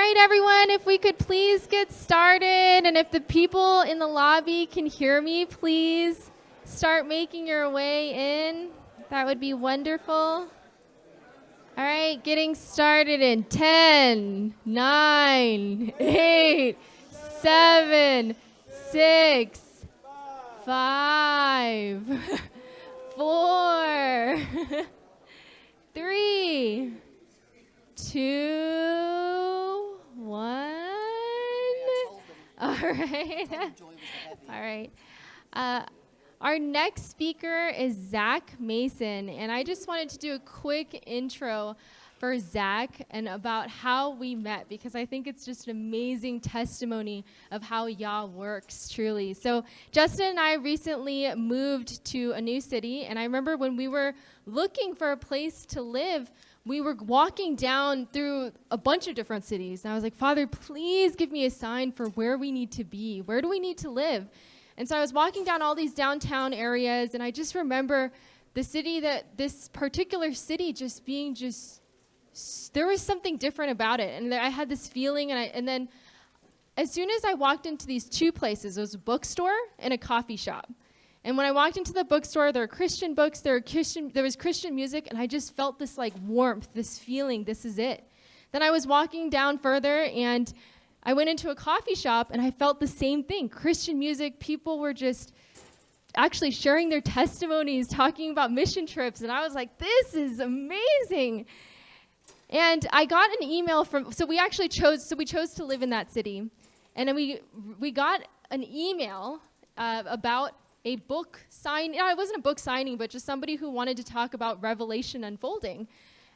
right, everyone, if we could please get started, and if the people in the lobby can hear me, please start making your way in. That would be wonderful. All right, getting started in 10, 9, 8, 7, 6, 5, 4, 3, 2, 1. All right. All right. Our next speaker is Zack Mason, and I just wanted to do a quick intro for Zack and about how we met, because I think it's just an amazing testimony of how Yah works, truly. So Justin and I recently moved to a new city, and I remember when we were looking for a place to live, we were walking down through a bunch of different cities, and I was like, Father, please give me a sign for where we need to be. Where do we need to live? And so I was walking down all these downtown areas, and I just remember this particular city just being there was something different about it. And I had this feeling, and then as soon as I walked into these two places, there was a bookstore and a coffee shop. And when I walked into the bookstore, there were Christian books, there was Christian music, and I just felt this like warmth, this feeling, this is it. Then I was walking down further, and I went into a coffee shop, and I felt the same thing. Christian music, people were just actually sharing their testimonies, talking about mission trips, and I was like, this is amazing. And I got an email we chose to live in that city. And then we got an email about a book signing. No, it wasn't a book signing, but just somebody who wanted to talk about Revelation unfolding.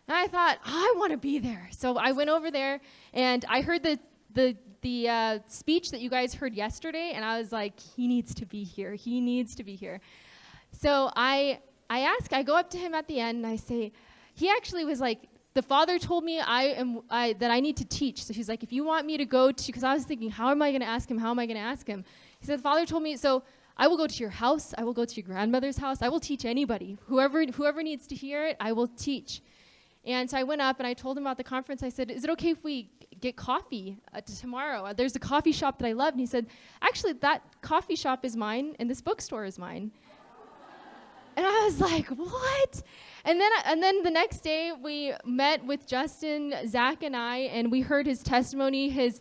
And I thought, I want to be there. So I went over there, and I heard the speech that you guys heard yesterday, and I was like, he needs to be here. He needs to be here. So I go up to him at the end, and I say, he actually was like, the Father told me that I need to teach. So he's like, if you want me to go to, because I was thinking, how am I going to ask him? How am I going to ask him? He said, the Father told me, so I will go to your house. I will go to your grandmother's house. I will teach anybody. Whoever needs to hear it, I will teach. And so I went up and I told him about the conference. I said, is it okay if we get coffee tomorrow? There's a coffee shop that I love. And he said, actually, that coffee shop is mine and this bookstore is mine. And I was like, what? And then the next day we met with Justin, Zack, and I, and we heard his testimony, his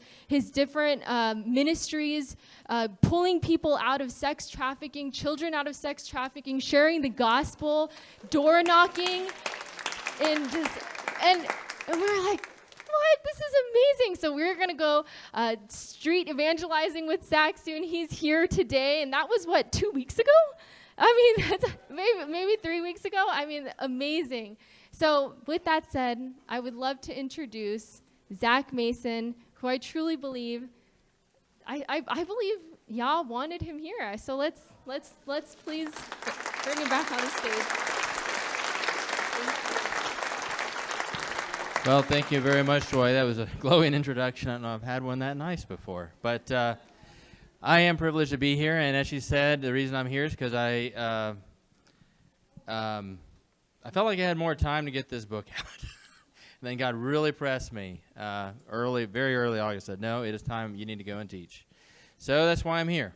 different ministries, pulling people out of sex trafficking, children out of sex trafficking, sharing the gospel, door knocking, and we were like, what? This is amazing. So we're going to go street evangelizing with Zack soon. He's here today, and that was, 2 weeks ago? I mean, that's maybe 3 weeks ago. I mean, amazing. So with that said, I would love to introduce Zack Mason, who I truly believe, I believe Yah wanted him here. So let's please bring him back on the stage. Well, thank you very much, Joy. That was a glowing introduction. I don't know if I've had one that nice before. But I am privileged to be here, and as she said, the reason I'm here is because I felt like I had more time to get this book out. And then God really pressed me very early August, said, no, it is time, you need to go and teach. So that's why I'm here.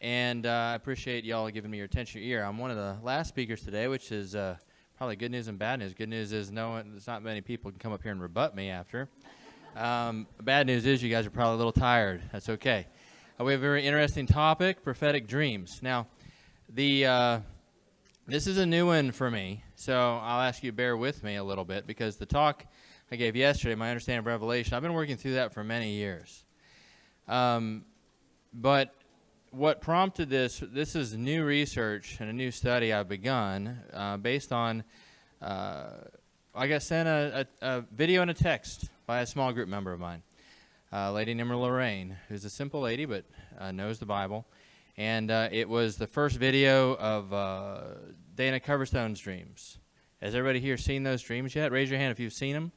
And I appreciate y'all giving me your attention, your ear. I'm one of the last speakers today, which is probably good news and bad news. Good news is there's not many people can come up here and rebut me after. Bad news is you guys are probably a little tired. That's okay. We have a very interesting topic, prophetic dreams. Now, this is a new one for me, so I'll ask you to bear with me a little bit, because the talk I gave yesterday, my understanding of Revelation, I've been working through that for many years. But what prompted this is new research and a new study I've begun based on, I got sent a video and a text by a small group member of mine. A lady named Lorraine, who's a simple lady but knows the Bible. And it was the first video of Dana Coverstone's dreams. Has everybody here seen those dreams yet? Raise your hand if you've seen them.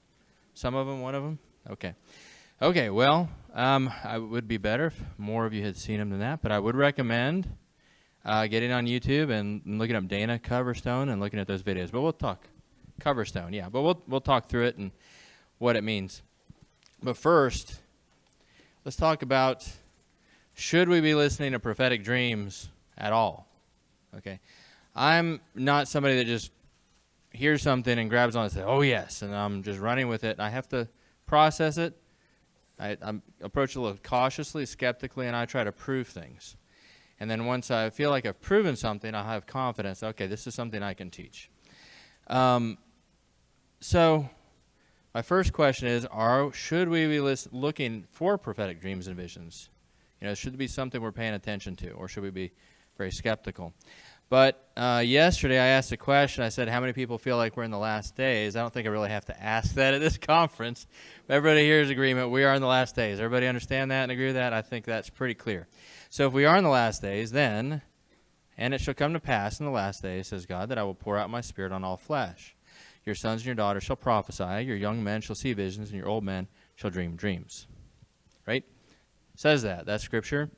Some of them, one of them? Okay. Okay, well, it would be better if more of you had seen them than that, but I would recommend getting on YouTube and looking up Dana Coverstone and looking at those videos. But we'll talk. Coverstone, yeah. But we'll talk through it and what it means. But first, let's talk about, should we be listening to prophetic dreams at all? Okay. I'm not somebody that just hears something and grabs on and says, oh, yes, and I'm just running with it. I have to process it. I approach it a little cautiously, skeptically, and I try to prove things. And then once I feel like I've proven something, I'll have confidence, okay, this is something I can teach. So my first question is, should we be looking for prophetic dreams and visions? Should it be something we're paying attention to, or should we be very skeptical? But yesterday I asked a question. I said, how many people feel like we're in the last days? I don't think I really have to ask that at this conference. Everybody here is agreement. We are in the last days. Everybody understand that and agree with that? I think that's pretty clear. So if we are in the last days, then, and it shall come to pass in the last days, says God, that I will pour out my Spirit on all flesh. Your sons and your daughters shall prophesy. Your young men shall see visions, and your old men shall dream dreams. Right? It says that. That's Scripture.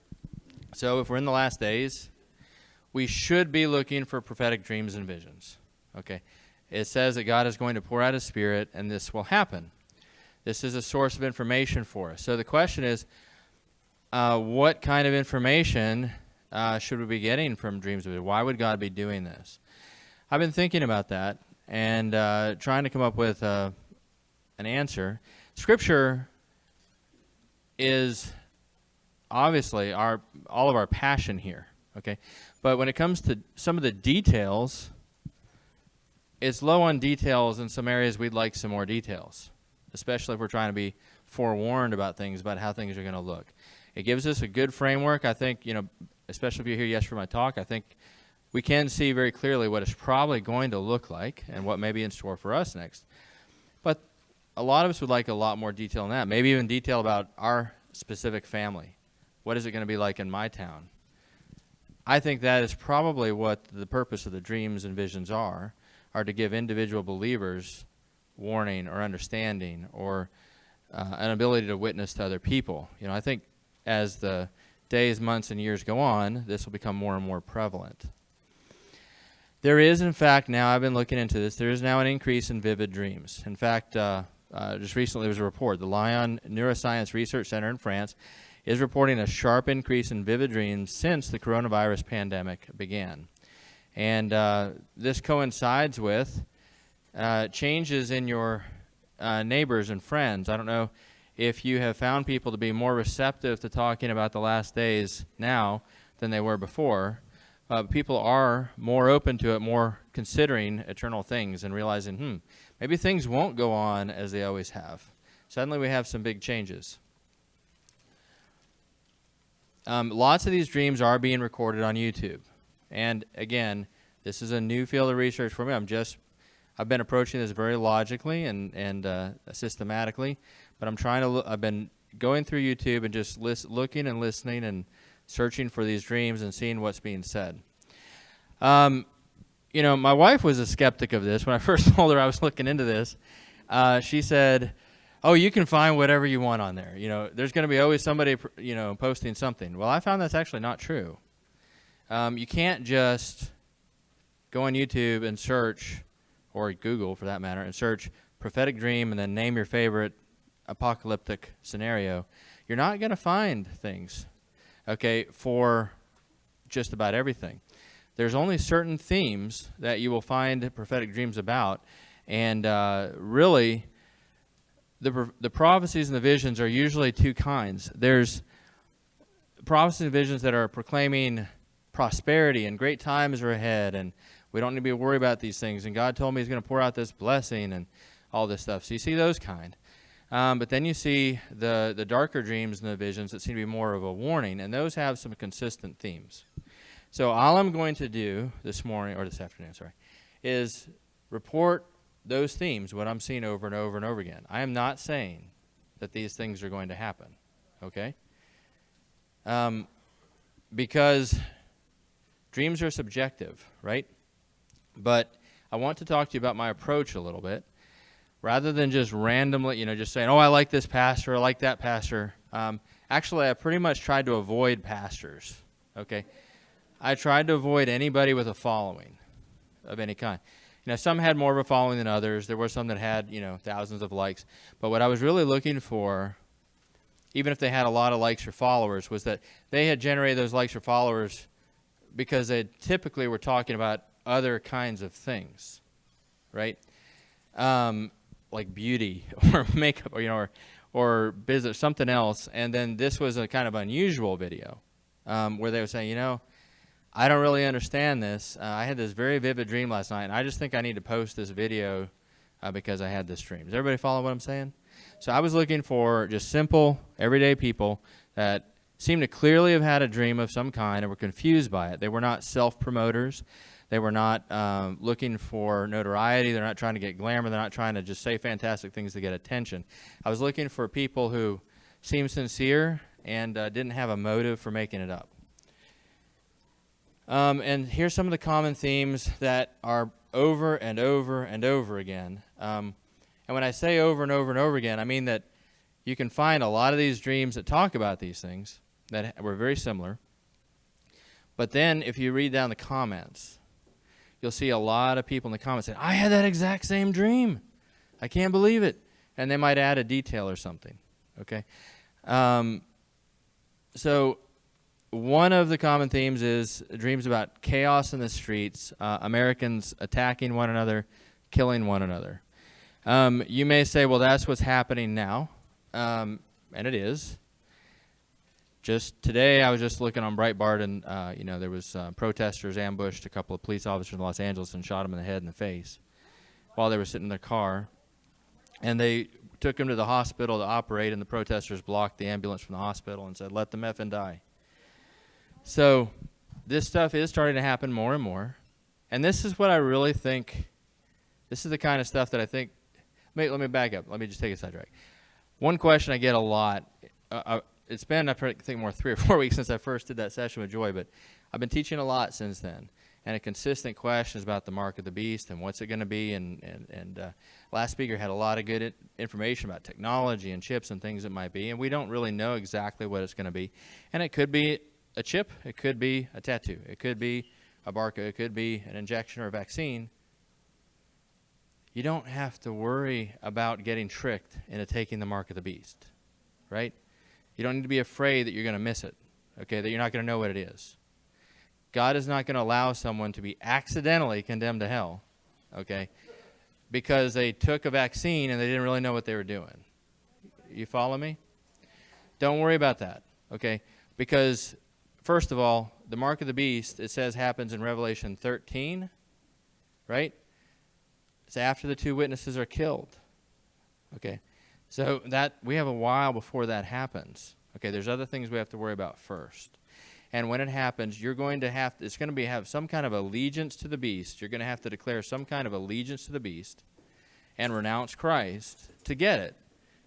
So if we're in the last days, we should be looking for prophetic dreams and visions. Okay? It says that God is going to pour out His Spirit, and this will happen. This is a source of information for us. So the question is, what kind of information should we be getting from dreams and visions? Why would God be doing this? I've been thinking about that and trying to come up with an answer. Scripture is obviously all of our passion here. Okay? But when it comes to some of the details, it's low on details in some areas we'd like some more details, especially if we're trying to be forewarned about things, about how things are going to look. It gives us a good framework. I think, especially if you're here yesterday for my talk, I think we can see very clearly what it's probably going to look like and what may be in store for us next. But a lot of us would like a lot more detail than that, maybe even detail about our specific family. What is it going to be like in my town? I think that is probably what the purpose of the dreams and visions are to give individual believers warning or understanding or an ability to witness to other people. I think as the days, months, and years go on, this will become more and more prevalent. There is, in fact, now I've been looking into this, there is now an increase in vivid dreams. In fact, just recently there was a report. The Lyon Neuroscience Research Center in France is reporting a sharp increase in vivid dreams since the coronavirus pandemic began. And this coincides with changes in your neighbors and friends. I don't know if you have found people to be more receptive to talking about the last days now than they were before. People are more open to it, more considering eternal things and realizing, maybe things won't go on as they always have. Suddenly we have some big changes. Lots of these dreams are being recorded on YouTube. And again, this is a new field of research for me. I've been approaching this very logically and systematically, but I've been going through YouTube and just looking and listening and searching for these dreams and seeing what's being said. My wife was a skeptic of this. When I first told her I was looking into this, she said, oh, you can find whatever you want on there. There's going to be always somebody, posting something. Well, I found that's actually not true. You can't just go on YouTube and search, or Google for that matter, and search prophetic dream and then name your favorite apocalyptic scenario. You're not going to find things, okay, for just about everything. There's only certain themes that you will find prophetic dreams about, and really, the prophecies and the visions are usually two kinds. There's prophecies and visions that are proclaiming prosperity and great times are ahead, and we don't need to be worried about these things, and God told me He's going to pour out this blessing and all this stuff. So you see those kind. But then you see the darker dreams and the visions that seem to be more of a warning, and those have some consistent themes. So all I'm going to do this afternoon, is report those themes, what I'm seeing over and over and over again. I am not saying that these things are going to happen, okay? Because dreams are subjective, right? But I want to talk to you about my approach a little bit. Rather than just randomly, just saying, oh, I like this pastor, I like that pastor. Actually, I pretty much tried to avoid pastors, okay? I tried to avoid anybody with a following of any kind. Some had more of a following than others. There were some that had, thousands of likes. But what I was really looking for even if they had a lot of likes or followers, was that they had generated those likes or followers because they typically were talking about other kinds of things, right? Like beauty or makeup, or or business, something else. And then this was a kind of unusual video where they were saying, I don't really understand this. I had this very vivid dream last night, and I just think I need to post this video because I had this dream. Does everybody follow what I'm saying? So I was looking for just simple, everyday people that seemed to clearly have had a dream of some kind and were confused by it. They were not self-promoters. They were not looking for notoriety. They're not trying to get glamour. They're not trying to just say fantastic things to get attention. I was looking for people who seemed sincere and didn't have a motive for making it up. And here's some of the common themes that are over and over and over again. And when I say over and over and over again, I mean that you can find a lot of these dreams that talk about these things that were very similar. But then if you read down the comments, you'll see a lot of people in the comments saying, I had that exact same dream. I can't believe it. And they might add a detail or something, okay? So one of the common themes is dreams about chaos in the streets, Americans attacking one another, killing one another. You may say, well, that's what's happening now, and it is. Just today, I was just looking on Breitbart, and there was protesters ambushed a couple of police officers in Los Angeles and shot them in the head and the face while they were sitting in their car. And they took them to the hospital to operate, and the protesters blocked the ambulance from the hospital and said, let them effing die. So this stuff is starting to happen more and more. And this is what I really think, this is the kind of stuff that I think, let me back up. Let me just take a sidetrack. One question I get a lot, it's been, I think, more 3 or 4 weeks since I first did that session with Joy, but I've been teaching a lot since then. And a consistent question is about the mark of the beast and what's it going to be. And last speaker had a lot of good information about technology and chips and things it might be. And we don't really know exactly what it's going to be. And it could be a chip. It could be a tattoo. It could be a barcode. It could be an injection or a vaccine. You don't have to worry about getting tricked into taking the mark of the beast, right? You don't need to be afraid that you're going to miss it, okay, that you're not going to know what it is. God is not going to allow someone to be accidentally condemned to hell, okay, because they took a vaccine and they didn't really know what they were doing. You follow me? Don't worry about that, okay, because first of all, the mark of the beast, it says, happens in Revelation 13, right? It's after the 2 witnesses are killed, okay? So that we have a while before that happens. Okay, there's other things we have to worry about first. And when it happens, you're going to have, it's going to have some kind of allegiance to the beast. You're going to have to declare some kind of allegiance to the beast and renounce Christ to get it.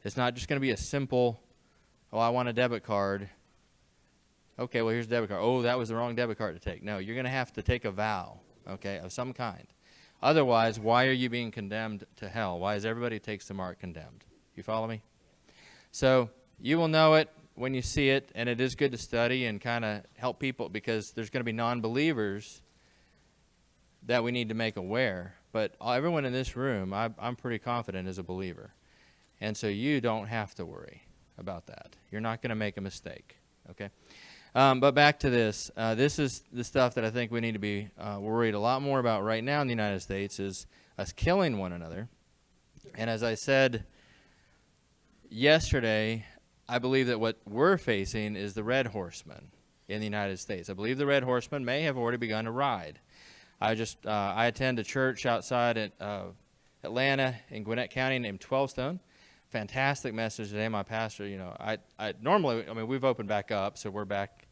It's not just going to be a simple, oh, I want a debit card. Okay, well, here's a debit card. Oh, that was the wrong debit card to take. No, you're going to have to take a vow, okay, of some kind. Otherwise, why are you being condemned to hell? Why is everybody who takes the mark condemned? You follow me? So you will know it when you see it, and it is good to study and kind of help people because there's going to be non-believers that we need to make aware. But everyone in this room, I'm pretty confident, is a believer. And so you don't have to worry about that. You're not going to make a mistake, okay? But back to this. This is the stuff that I think we need to be worried a lot more about right now in the United States is us killing one another. And as I said yesterday, I believe that what we're facing is the red horsemen in the United States. I believe the red horsemen may have already begun to ride. I attend a church outside at Atlanta in Gwinnett County named 12 Stone. Fantastic message today. My pastor, I normally, we've opened back up, so we're back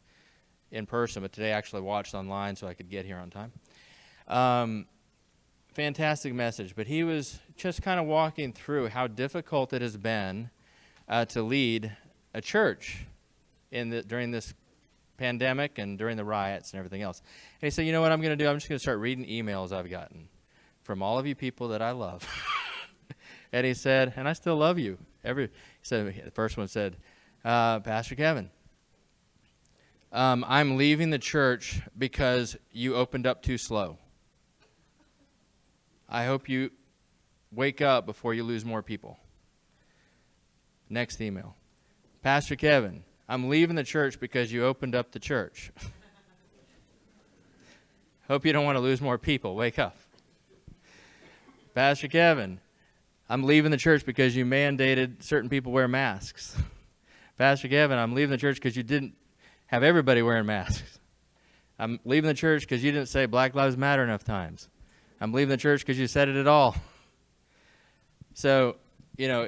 in person, but today I actually watched online so I could get here on time. Fantastic message, but he was just kind of walking through how difficult it has been to lead a church during this pandemic and during the riots and everything else. And he said, you know what I'm going to do? I'm just going to start reading emails I've gotten from all of you people that I love. And he said, and I still love you. He said, the first one said, Pastor Kevin, I'm leaving the church because you opened up too slow. I hope you wake up before you lose more people. Next email. Pastor Kevin, I'm leaving the church because you opened up the church. Hope you don't want to lose more people. Wake up. Pastor Kevin, I'm leaving the church because you mandated certain people wear masks. Pastor Kevin, I'm leaving the church because you didn't have everybody wearing masks. I'm leaving the church because you didn't say Black Lives Matter enough times. I'm leaving the church because you said it at all. So, you know,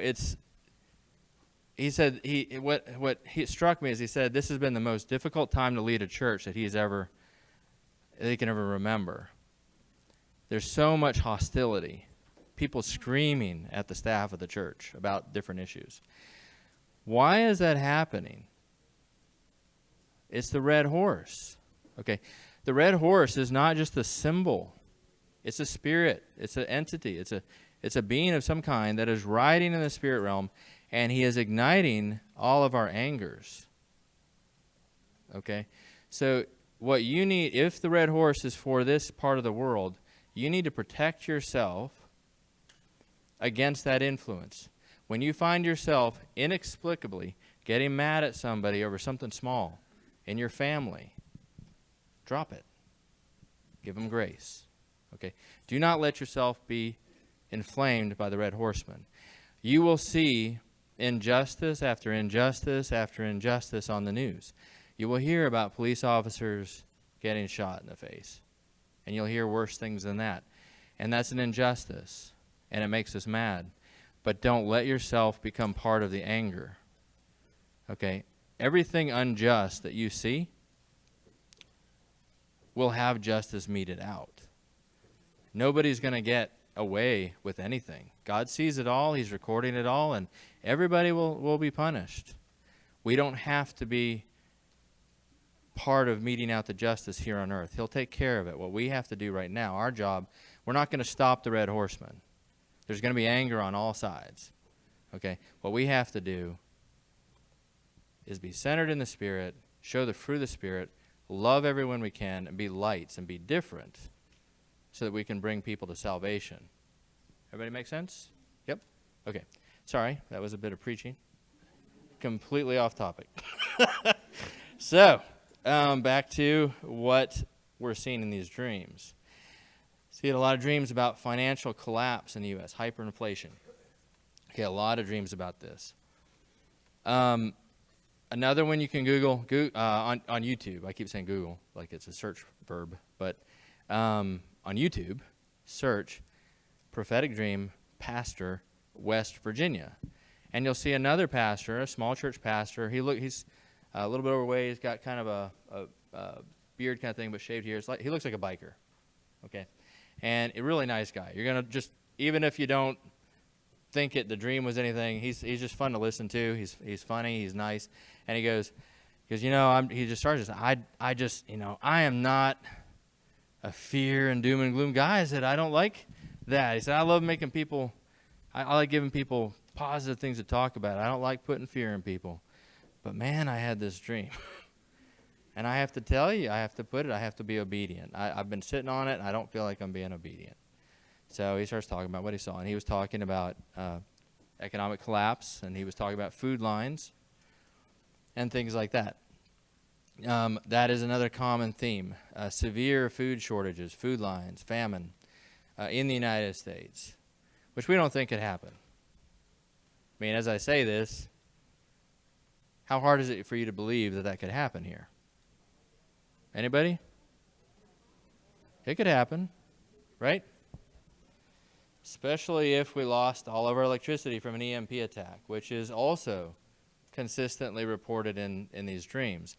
he said, what he struck me is he said, this has been the most difficult time to lead a church that he can ever remember. There's so much hostility. People screaming at the staff of the church about different issues. Why is that happening? It's the red horse. Okay, the red horse is not just a symbol. It's a spirit. It's an entity. It's a being of some kind that is riding in the spirit realm, and he is igniting all of our angers. Okay, so what you need, if the red horse is for this part of the world, you need to protect yourself against that influence. When you find yourself inexplicably getting mad at somebody over something small in your family, drop it. Give them grace. Okay? Do not let yourself be inflamed by the red horseman. You will see injustice after injustice after injustice on the news. You will hear about police officers getting shot in the face. And you'll hear worse things than that. And that's an injustice. And it makes us mad. But don't let yourself become part of the anger. Okay? Everything unjust that you see will have justice meted out. Nobody's going to get away with anything. God sees it all. He's recording it all. And everybody will be punished. We don't have to be part of meting out the justice here on earth. He'll take care of it. What we have to do right now, our job, we're not going to stop the red horseman. There's going to be anger on all sides. Okay? What we have to do is be centered in the Spirit, show the fruit of the Spirit, love everyone we can, and be lights and be different so that we can bring people to salvation. Everybody make sense? Yep? Okay. Sorry, that was a bit of preaching. Completely off topic. So, back to what we're seeing in these dreams. See a lot of dreams about financial collapse in the U.S., hyperinflation. Okay, a lot of dreams about this. Another one you can Google on YouTube. I keep saying Google like it's a search verb, but on YouTube, search prophetic dream pastor West Virginia, and you'll see another pastor, a small church pastor. He's a little bit overweight. He's got kind of a beard kind of thing, but shaved here. He looks like a biker. Okay. And a really nice guy. You're going to just, even if you don't think the dream was anything, he's just fun to listen to. He's funny. He's nice. And he goes, you know, he just starts, I just, you know, I am not a fear and doom and gloom guy. I said, I don't like that. He said, I love making people, I like giving people positive things to talk about. I don't like putting fear in people. But man, I had this dream. And I have to tell you, I have to be obedient. I've been sitting on it, and I don't feel like I'm being obedient. So he starts talking about what he saw. And he was talking about economic collapse, and he was talking about food lines and things like that. That is another common theme. Severe food shortages, food lines, famine in the United States, which we don't think could happen. I mean, as I say this, how hard is it for you to believe that could happen here? Anybody? It could happen, right? Especially if we lost all of our electricity from an EMP attack, which is also consistently reported in these dreams.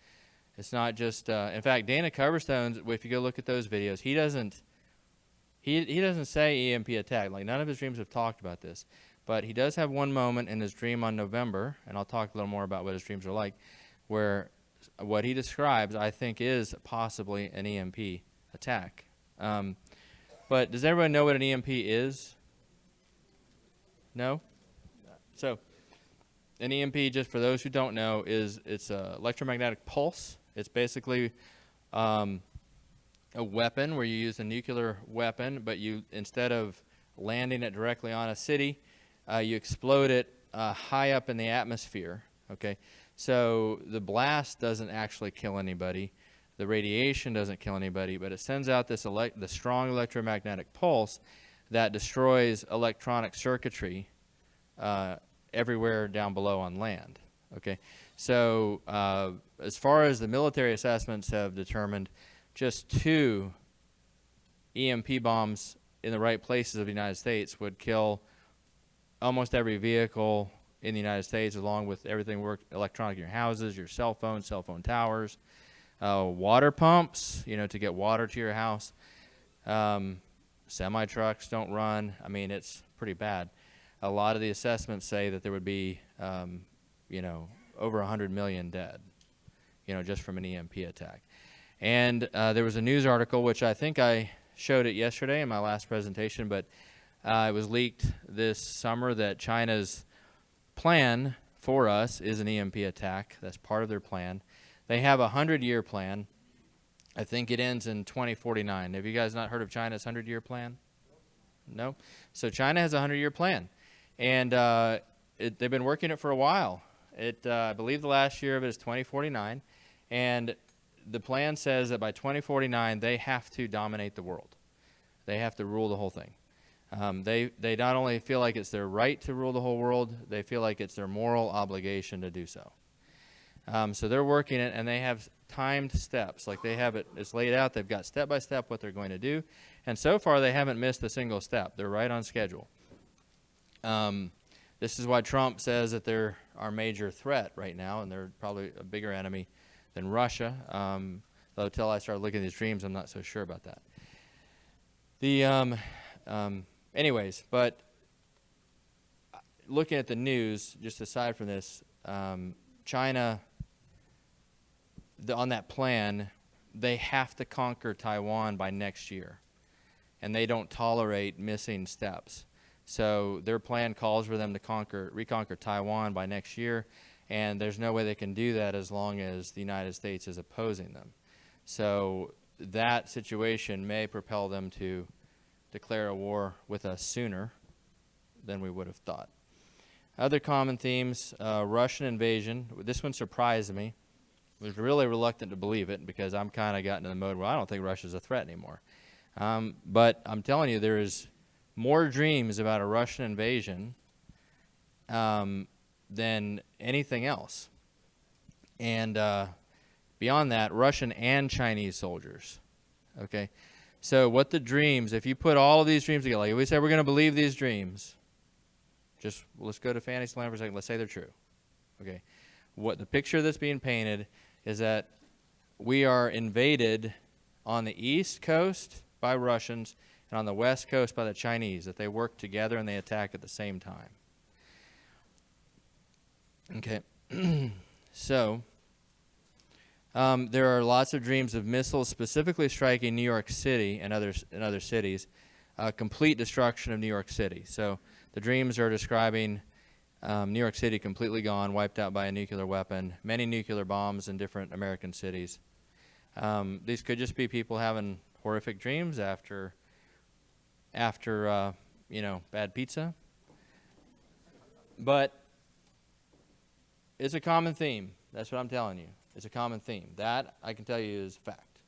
It's not just, in fact, Dana Coverstone's, if you go look at those videos, he doesn't say EMP attack. Like, none of his dreams have talked about this. But he does have one moment in his dream on November, and I'll talk a little more about what his dreams are like, where what he describes, I think, is possibly an EMP attack. But does everyone know what an EMP is? No? So, an EMP, just for those who don't know, it's an electromagnetic pulse. It's basically a weapon where you use a nuclear weapon, but you, instead of landing it directly on a city, you explode it high up in the atmosphere, Okay, so the blast doesn't actually kill anybody. The radiation doesn't kill anybody, but it sends out this the strong electromagnetic pulse that destroys electronic circuitry everywhere down below on land. Okay, so as far as the military assessments have determined, just 2 EMP bombs in the right places of the United States would kill almost every vehicle in the United States, along with everything electronic in your houses, your cell phones, cell phone towers, water pumps, to get water to your house. Semi-trucks don't run. I mean, it's pretty bad. A lot of the assessments say that there would be, over 100 million dead, just from an EMP attack. And there was a news article, which I think I showed it yesterday in my last presentation, but it was leaked this summer that China's plan for us is an EMP attack. That's part of their plan. They have a 100-year plan. I think it ends in 2049. Have you guys not heard of China's 100-year plan? No? So China has a 100-year plan. And they've been working it for a while. I believe the last year of it is 2049. And the plan says that by 2049, they have to dominate the world. They have to rule the whole thing. They not only feel like it's their right to rule the whole world, they feel like it's their moral obligation to do so. So they're working it, and they have timed steps. Like they have it's laid out. They've got step by step what they're going to do. And so far, they haven't missed a single step. They're right on schedule. This is why Trump says that they're our major threat right now, and they're probably a bigger enemy than Russia. Though until I started looking at these dreams, I'm not so sure about that. Anyways, but looking at the news, just aside from this, China, on that plan, they have to conquer Taiwan by next year, and they don't tolerate missing steps. So their plan calls for them to reconquer Taiwan by next year, and there's no way they can do that as long as the United States is opposing them. So that situation may propel them to declare a war with us sooner than we would have thought. Other common themes, Russian invasion. This one surprised me. I was really reluctant to believe it because I'm kind of gotten in the mode where I don't think Russia's a threat anymore. But I'm telling you, there is more dreams about a Russian invasion than anything else. And beyond that, Russian and Chinese soldiers. Okay? So what the dreams, if you put all of these dreams together, like we said we're going to believe these dreams, just let's go to Fantasyland for a second. Let's say they're true. Okay? What the picture that's being painted is that we are invaded on the East Coast by Russians and on the West Coast by the Chinese, that they work together and they attack at the same time. Okay. So there are lots of dreams of missiles specifically striking New York City and other cities, complete destruction of New York City. So the dreams are describing New York City completely gone, wiped out by a nuclear weapon, many nuclear bombs in different American cities. These could just be people having horrific dreams after bad pizza. But it's a common theme. That's what I'm telling you. It's a common theme. That, I can tell you, is fact.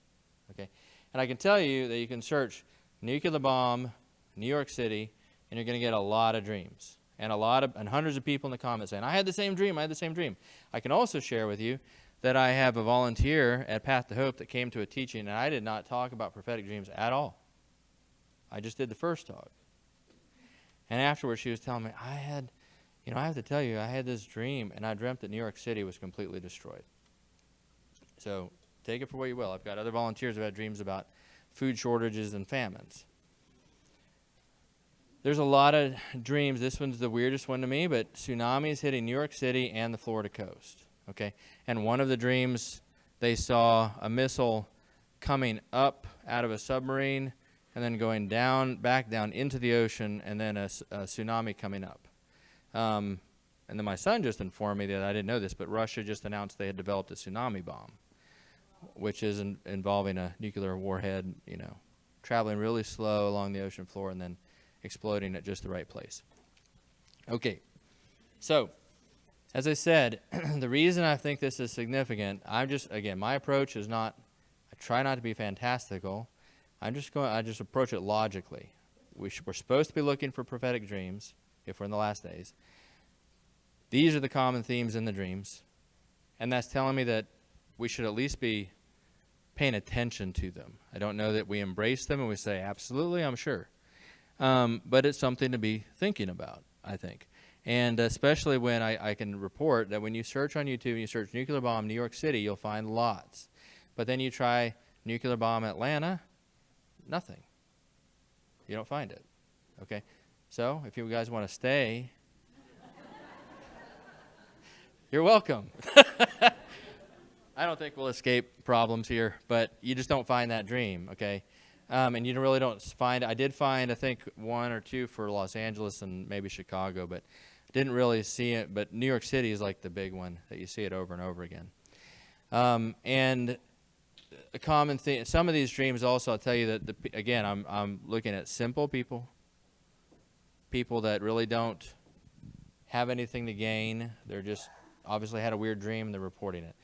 Okay? And I can tell you that you can search nuclear bomb, New York City, and you're going to get a lot of dreams. And hundreds of people in the comments saying, I had the same dream, I had the same dream. I can also share with you that I have a volunteer at Path to Hope that came to a teaching, and I did not talk about prophetic dreams at all. I just did the first talk. And afterwards, she was telling me, I have to tell you, I had this dream, and I dreamt that New York City was completely destroyed. So take it for what you will. I've got other volunteers who had dreams about food shortages and famines. There's a lot of dreams. This one's the weirdest one to me, but tsunamis hitting New York City and the Florida coast. Okay, and one of the dreams, they saw a missile coming up out of a submarine and then going back down into the ocean, and then a tsunami coming up. And then my son just informed me that I didn't know this, but Russia just announced they had developed a tsunami bomb, which is involving a nuclear warhead, traveling really slow along the ocean floor and then exploding at just the right place. Okay, so as I said, the reason I think this is significant, again, my approach is not, I try not to be fantastical. I just approach it logically. We're supposed to be looking for prophetic dreams if we're in the last days. These are the common themes in the dreams. And that's telling me that we should at least be paying attention to them. I don't know that we embrace them and we say, absolutely, I'm sure. But it's something to be thinking about, I think. And especially when I can report that when you search on YouTube and you search nuclear bomb New York City, you'll find lots. But then you try nuclear bomb Atlanta, nothing. You don't find it. Okay? So if you guys want to stay, you're welcome. I don't think we'll escape problems here, but you just don't find that dream, okay? And you really don't find, I did find, I think, 1 or 2 for Los Angeles and maybe Chicago, but didn't really see it. But New York City is like the big one that you see it over and over again. And a common thing, some of these dreams also, I'll tell you that, again, I'm looking at simple people that really don't have anything to gain. They're just obviously had a weird dream and they're reporting it.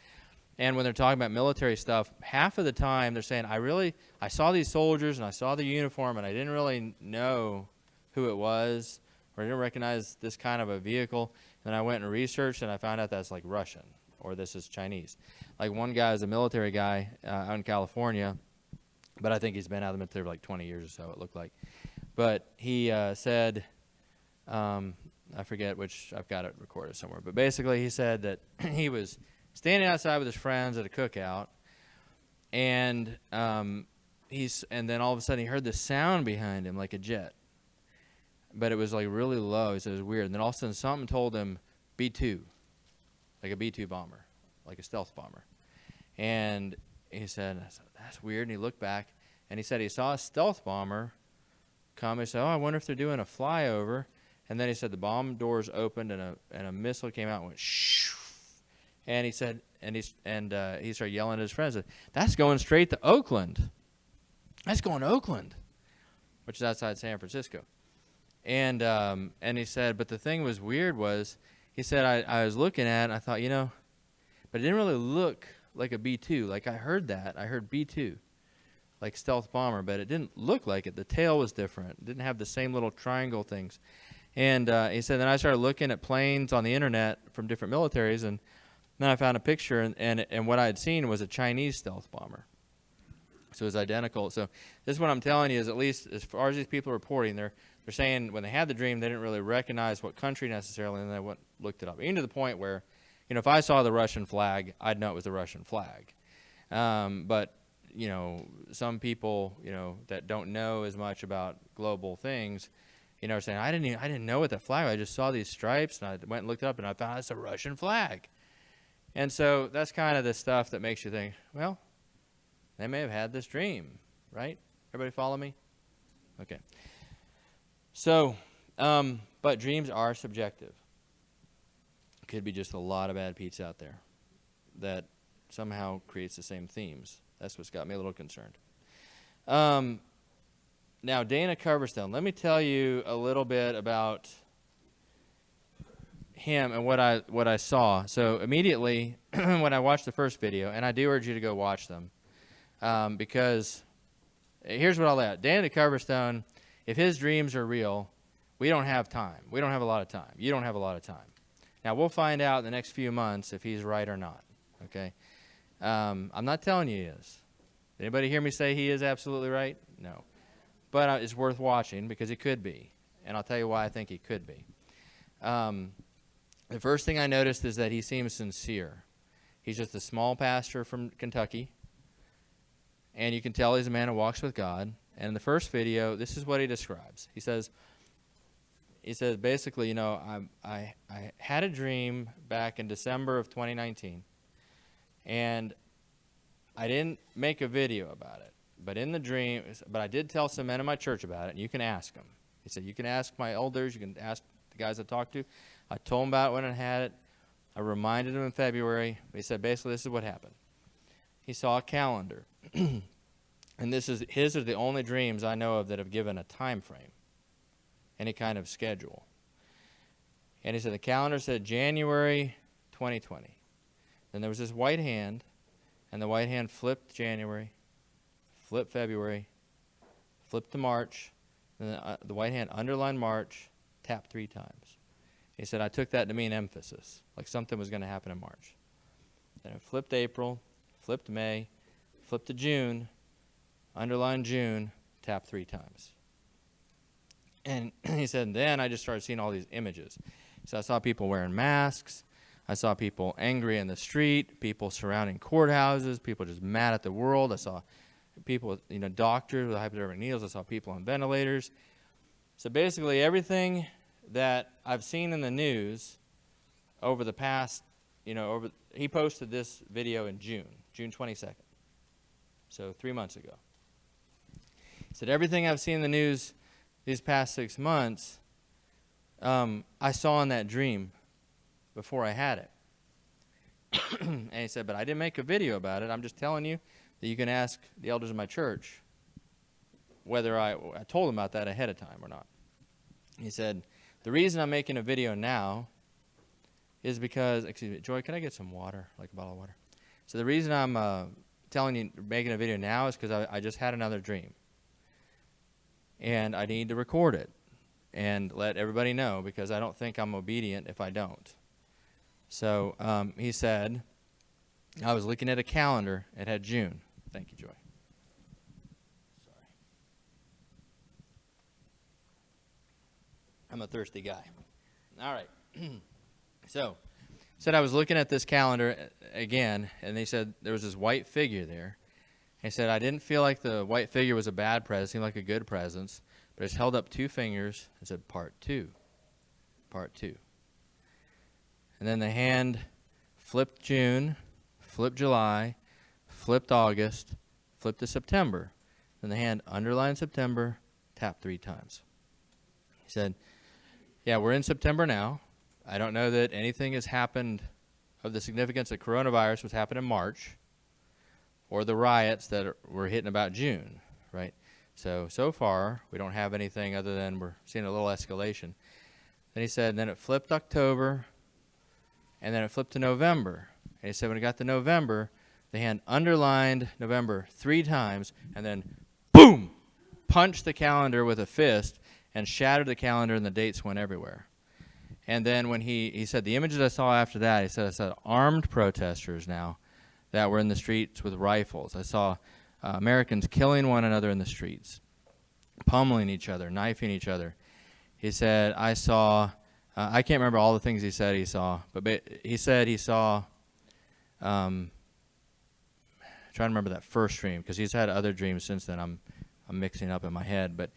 And when they're talking about military stuff, half of the time they're saying, I saw these soldiers and I saw the uniform and I didn't really know who it was, or I didn't recognize this kind of a vehicle. And I went and researched and I found out that's like Russian or this is Chinese. Like one guy is a military guy out in California, but I think he's been out of the military for like 20 years or so, it looked like. But he said, I forget which, I've got it recorded somewhere, but basically he said that he was standing outside with his friends at a cookout, and and then all of a sudden he heard this sound behind him like a jet, but it was like really low. He said it was weird, and then all of a sudden something told him B-2, like a B-2 bomber, like a stealth bomber. And he said, that's weird, and he looked back, and he said he saw a stealth bomber come. He said, I wonder if they're doing a flyover. And then he said the bomb doors opened and a missile came out and went shoo. And he said, he started yelling at his friends, that's going straight to Oakland. That's going to Oakland, which is outside San Francisco. And he said, but the thing was weird was, he said, I was looking at it and I thought, but it didn't really look like a B-2. Like I heard B-2, like stealth bomber, but it didn't look like it. The tail was different. It didn't have the same little triangle things. And he said, then I started looking at planes on the internet from different militaries, and then I found a picture, and what I had seen was a Chinese stealth bomber. So it was identical. So this is what I'm telling you is, at least as far as these people are reporting, they're saying when they had the dream, they didn't really recognize what country necessarily, and they looked it up. Even to the point where, if I saw the Russian flag, I'd know it was the Russian flag. But, some people, that don't know as much about global things, are saying, I didn't know what that flag was. I just saw these stripes, and I went and looked it up, and I found it's a Russian flag. And so that's kind of the stuff that makes you think, well, they may have had this dream, right? Everybody follow me? Okay. So, but dreams are subjective. Could be just a lot of bad Pete's out there that somehow creates the same themes. That's what's got me a little concerned. Now, Dana Coverstone, let me tell you a little bit about him and what I saw. So immediately when I watched the first video, and I do urge you to go watch them, because here's what I'll add. Dana Coverstone, if his dreams are real, we don't have time. We don't have a lot of time. You don't have a lot of time. Now, we'll find out in the next few months if he's right or not, okay? I'm not telling you he is. Did anybody hear me say he is absolutely right? No. But it's worth watching because he could be, and I'll tell you why I think he could be. The first thing I noticed is that he seems sincere. He's just a small pastor from Kentucky, and you can tell he's a man who walks with God. And in the first video, this is what he describes. He says basically, I had a dream back in December of 2019, and I didn't make a video about it. But in the dream, but I did tell some men in my church about it, and you can ask them. He said, you can ask my elders, you can ask the guys I talked to. I told him about it when I had it. I reminded him in February. He said, basically, this is what happened. He saw a calendar. And his are the only dreams I know of that have given a time frame, any kind of schedule. And he said the calendar said January 2020. Then there was this white hand, and the white hand flipped January, flipped February, flipped to March, and the white hand underlined March, tapped 3 times. He said, I took that to mean emphasis, like something was going to happen in March. Then it flipped April, flipped May, flipped to June, underlined June, tapped 3 times. And he said, then I just started seeing all these images. So I saw people wearing masks. I saw people angry in the street, people surrounding courthouses, people just mad at the world. I saw people, doctors with hypodermic needles. I saw people on ventilators. So basically everything that I've seen in the news over the past, he posted this video in June 22nd. So 3 months ago. He said, everything I've seen in the news these past 6 months, I saw in that dream before I had it. And he said, but I didn't make a video about it. I'm just telling you that you can ask the elders of my church whether I told them about that ahead of time or not. He said, the reason I'm making a video now is because, excuse me, Joy, can I get some water, like a bottle of water? So the reason I'm telling you, making a video now is because I just had another dream. And I need to record it and let everybody know because I don't think I'm obedient if I don't. So he said, I was looking at a calendar. It had June. Thank you, Joy. Sorry. I'm a thirsty guy. All right. So said I was looking at this calendar again, and they said there was this white figure there. He said, I didn't feel like the white figure was a bad presence. It seemed like a good presence. But it's held up 2 fingers and said, part 2. Part 2. And then the hand flipped June, flipped July, flipped August, flipped to September. Then the hand underlined September, tapped 3 times. He said, yeah, we're in September now. I don't know that anything has happened of the significance that coronavirus was happening in March or the riots that were hitting about June, right? So far, we don't have anything other than we're seeing a little escalation. Then he said, then it flipped October, and then it flipped to November. And he said when it got to November, the hand underlined November 3 times, and then, boom, punched the calendar with a fist and shattered the calendar, and the dates went everywhere. And then when he said the images I saw after that, he said I saw armed protesters now that were in the streets with rifles. I saw Americans killing one another in the streets, pummeling each other, knifing each other. He said, I saw, I can't remember all the things he said he saw, but he said he saw, trying to remember that first dream, because he's had other dreams since then. I'm mixing up in my head. But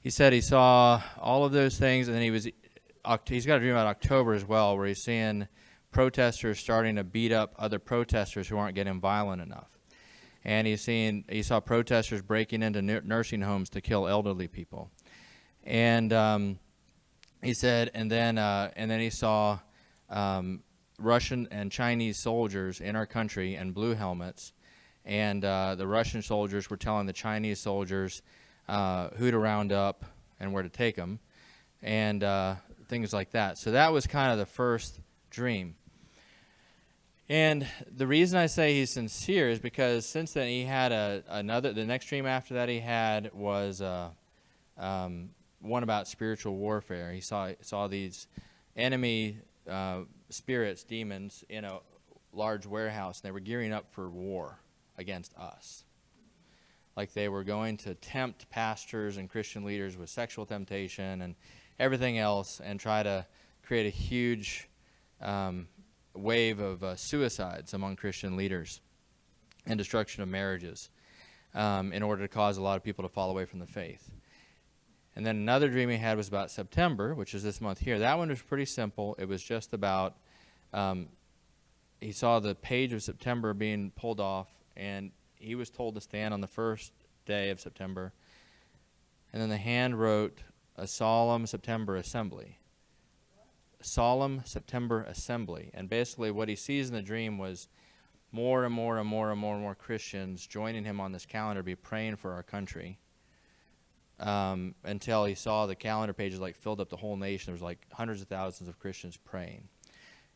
he said he saw all of those things, and then he's got a dream about October as well, where he's seeing protesters starting to beat up other protesters who aren't getting violent enough. And he saw protesters breaking into nursing homes to kill elderly people. And he said, and then he saw Russian and Chinese soldiers in our country in blue helmets, and the Russian soldiers were telling the Chinese soldiers who to round up and where to take them, and things like that. So that was kind of the first dream. And the reason I say he's sincere is because since then he had the next dream after that he had was one about spiritual warfare. He saw these enemy spirits, demons, in a large warehouse, and they were gearing up for war against us. Like they were going to tempt pastors and Christian leaders with sexual temptation and everything else and try to create a huge wave of suicides among Christian leaders and destruction of marriages in order to cause a lot of people to fall away from the faith. And then another dream he had was about September, which is this month here. That one was pretty simple. It was just about, he saw the page of September being pulled off, and he was told to stand on the first day of September. And then the hand wrote a solemn September assembly. Solemn September assembly. And basically what he sees in the dream was more and more Christians joining him on this calendar to be praying for our country. until he saw the calendar pages like filled up the whole nation. There was like hundreds of thousands of Christians praying,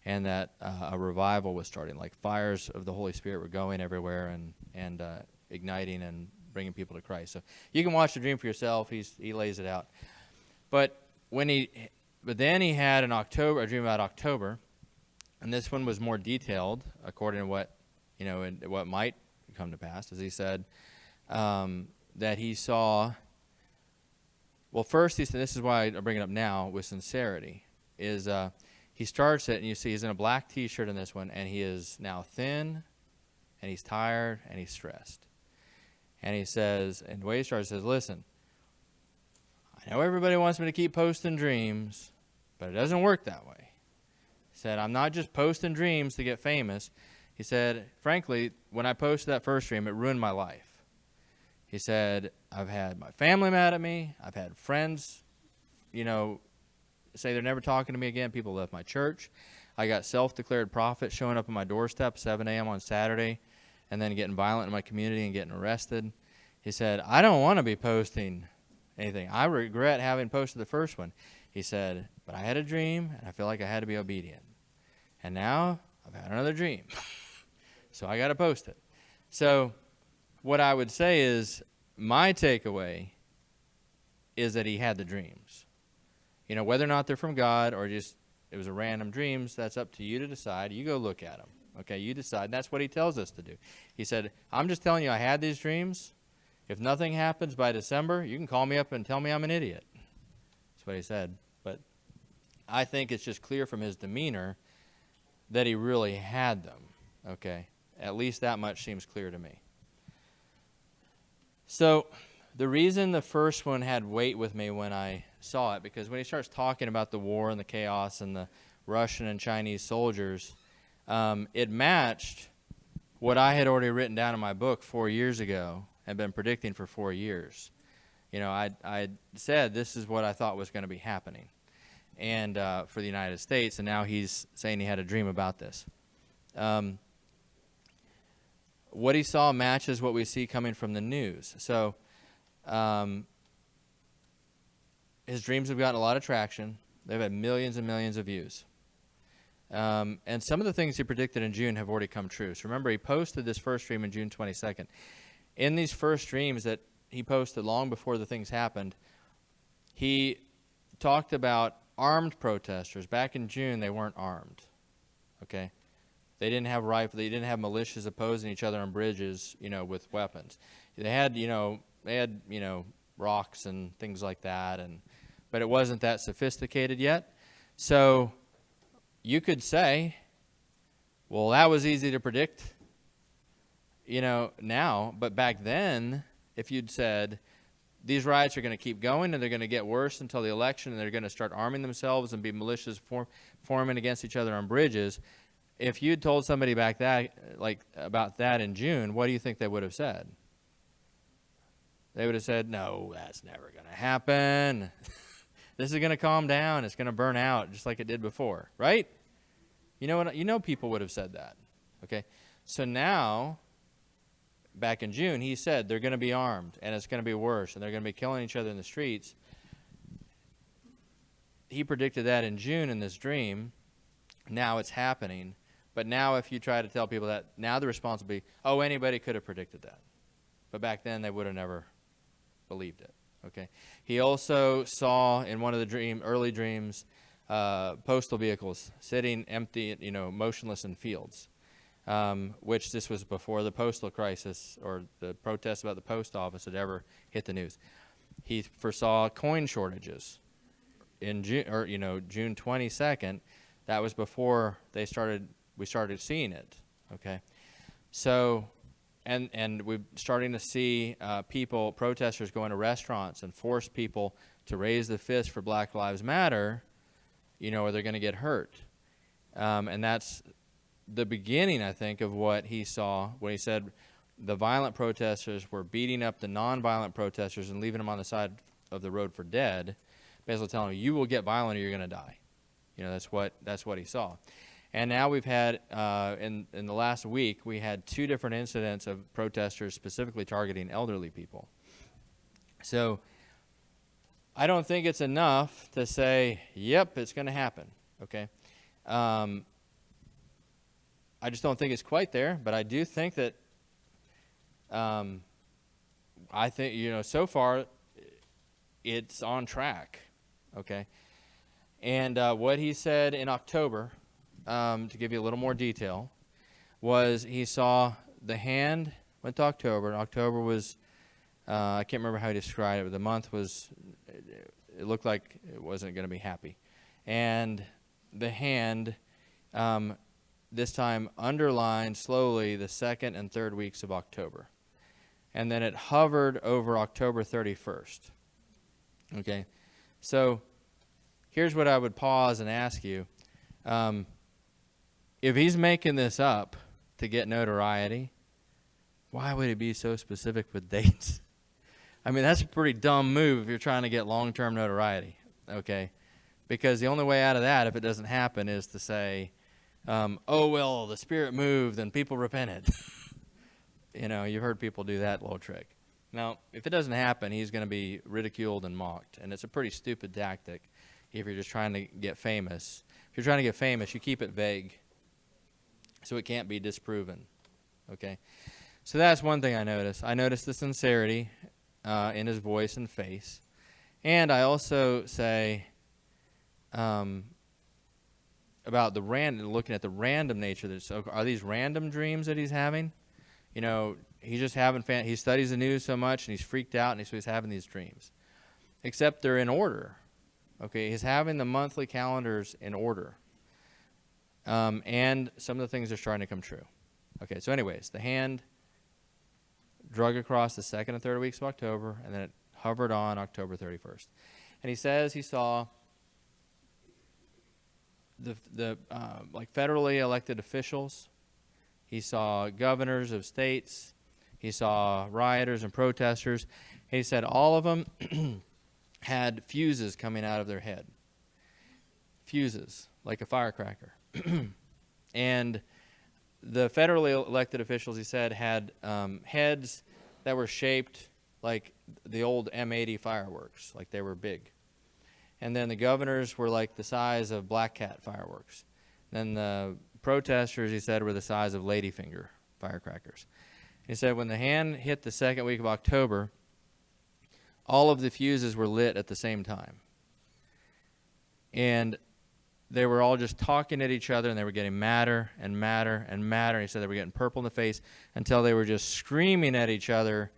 and that a revival was starting. Like fires of the Holy Spirit were going everywhere and igniting and bringing people to Christ. So you can watch the dream for yourself. He lays it out. But then he had a dream about October, and this one was more detailed according to what and what might come to pass, as he said, that he saw. Well, first he said, this is why I bring it up now with sincerity, is he starts it, and you see he's in a black T-shirt in this one, and he is now thin, and he's tired, and he's stressed. And he says, and the way he starts, says, listen, I know everybody wants me to keep posting dreams, but it doesn't work that way. He said, I'm not just posting dreams to get famous. He said, frankly, when I posted that first dream, it ruined my life. He said, I've had my family mad at me. I've had friends, say they're never talking to me again. People left my church. I got self-declared prophet showing up on my doorstep 7 a.m. on Saturday and then getting violent in my community and getting arrested. He said, I don't want to be posting anything. I regret having posted the first one. He said, but I had a dream, and I feel like I had to be obedient. And now I've had another dream. So I got to post it. So what I would say is my takeaway is that he had the dreams. Whether or not they're from God or just it was a random dreams, that's up to you to decide. You go look at them. Okay, you decide. That's what he tells us to do. He said, I'm just telling you I had these dreams. If nothing happens by December, you can call me up and tell me I'm an idiot. That's what he said. But I think it's just clear from his demeanor that he really had them. Okay, at least that much seems clear to me. So the reason the first one had weight with me when I saw it, because when he starts talking about the war and the chaos and the Russian and Chinese soldiers, it matched what I had already written down in my book 4 years ago and been predicting for 4 years. I said this is what I thought was going to be happening and for the United States, and now he's saying he had a dream about this. What he saw matches what we see coming from the news. So his dreams have gotten a lot of traction. They've had millions and millions of views. And some of the things he predicted in June have already come true. So remember, he posted this first dream on June 22nd. In these first dreams that he posted long before the things happened, he talked about armed protesters. Back in June, they weren't armed. Okay? They didn't have rifles. They didn't have militias opposing each other on bridges, with weapons. They had, rocks and things like that, but it wasn't that sophisticated yet. So you could say, well, that was easy to predict, now. But back then, if you'd said, these riots are going to keep going and they're going to get worse until the election and they're going to start arming themselves and be militias forming against each other on bridges, if you'd told somebody back about that in June, what do you think they would have said? They would have said, no, that's never going to happen. This is going to calm down. It's going to burn out just like it did before, right? People would have said that. Okay? So now, back in June, he said they're going to be armed and it's going to be worse and they're going to be killing each other in the streets. He predicted that in June in this dream. Now it's happening. But now if you try to tell people that, now the response will be, oh, anybody could have predicted that. But back then they would have never believed it. Okay. He also saw in one of the early dreams postal vehicles sitting empty, motionless in fields, which this was before the postal crisis or the protests about the post office had ever hit the news. He foresaw coin shortages in June 22nd. That was before we started seeing it. Okay. So, and we're starting to see protesters go into restaurants and force people to raise the fist for Black Lives Matter, or they're going to get hurt. And that's the beginning, I think, of what he saw when he said the violent protesters were beating up the nonviolent protesters and leaving them on the side of the road for dead, basically telling them, you will get violent or you're going to die. That's what he saw. And now we've had, in the last week, we had 2 different incidents of protesters specifically targeting elderly people. So I don't think it's enough to say, yep, it's going to happen, okay? I just don't think it's quite there, but I do think that, I think, so far, it's on track, okay? And what he said in October, to give you a little more detail, was he saw the hand went to October. And October was, I can't remember how he described it, but the month was, it looked like it wasn't going to be happy. And the hand, this time underlined slowly the second and third weeks of October. And then it hovered over October 31st. Okay, so here's what I would pause and ask you. If he's making this up to get notoriety, why would he be so specific with dates? I mean, that's a pretty dumb move if you're trying to get long-term notoriety, okay? Because the only way out of that, if it doesn't happen, is to say, oh, well, the Spirit moved and people repented. You've heard people do that little trick. Now, if it doesn't happen, he's going to be ridiculed and mocked. And it's a pretty stupid tactic if you're just trying to get famous. If you're trying to get famous, you keep it vague so it can't be disproven. Okay? So that's one thing I noticed. I noticed the sincerity in his voice and face. And I also say about looking at the random nature of this. So are these random dreams that he's having? He's just having he studies the news so much and he's freaked out and so he's having these dreams. Except they're in order. Okay, he's having the monthly calendars in order. And some of the things are starting to come true. Okay, so anyways, the hand drug across the second and third weeks of October, and then it hovered on October 31st. And he says he saw the like federally elected officials. He saw governors of states. He saw rioters and protesters. He said all of them had fuses coming out of their head. Fuses, like a firecracker. And the federally elected officials, he said, had heads that were shaped like the old M80 fireworks, like they were big. And then the governors were like the size of Black Cat fireworks. Then the protesters, he said, were the size of ladyfinger firecrackers. He said when the hand hit the second week of October, all of the fuses were lit at the same time. And they were all just talking at each other, and they were getting madder and madder and madder. He said they were getting purple in the face until they were just screaming at each other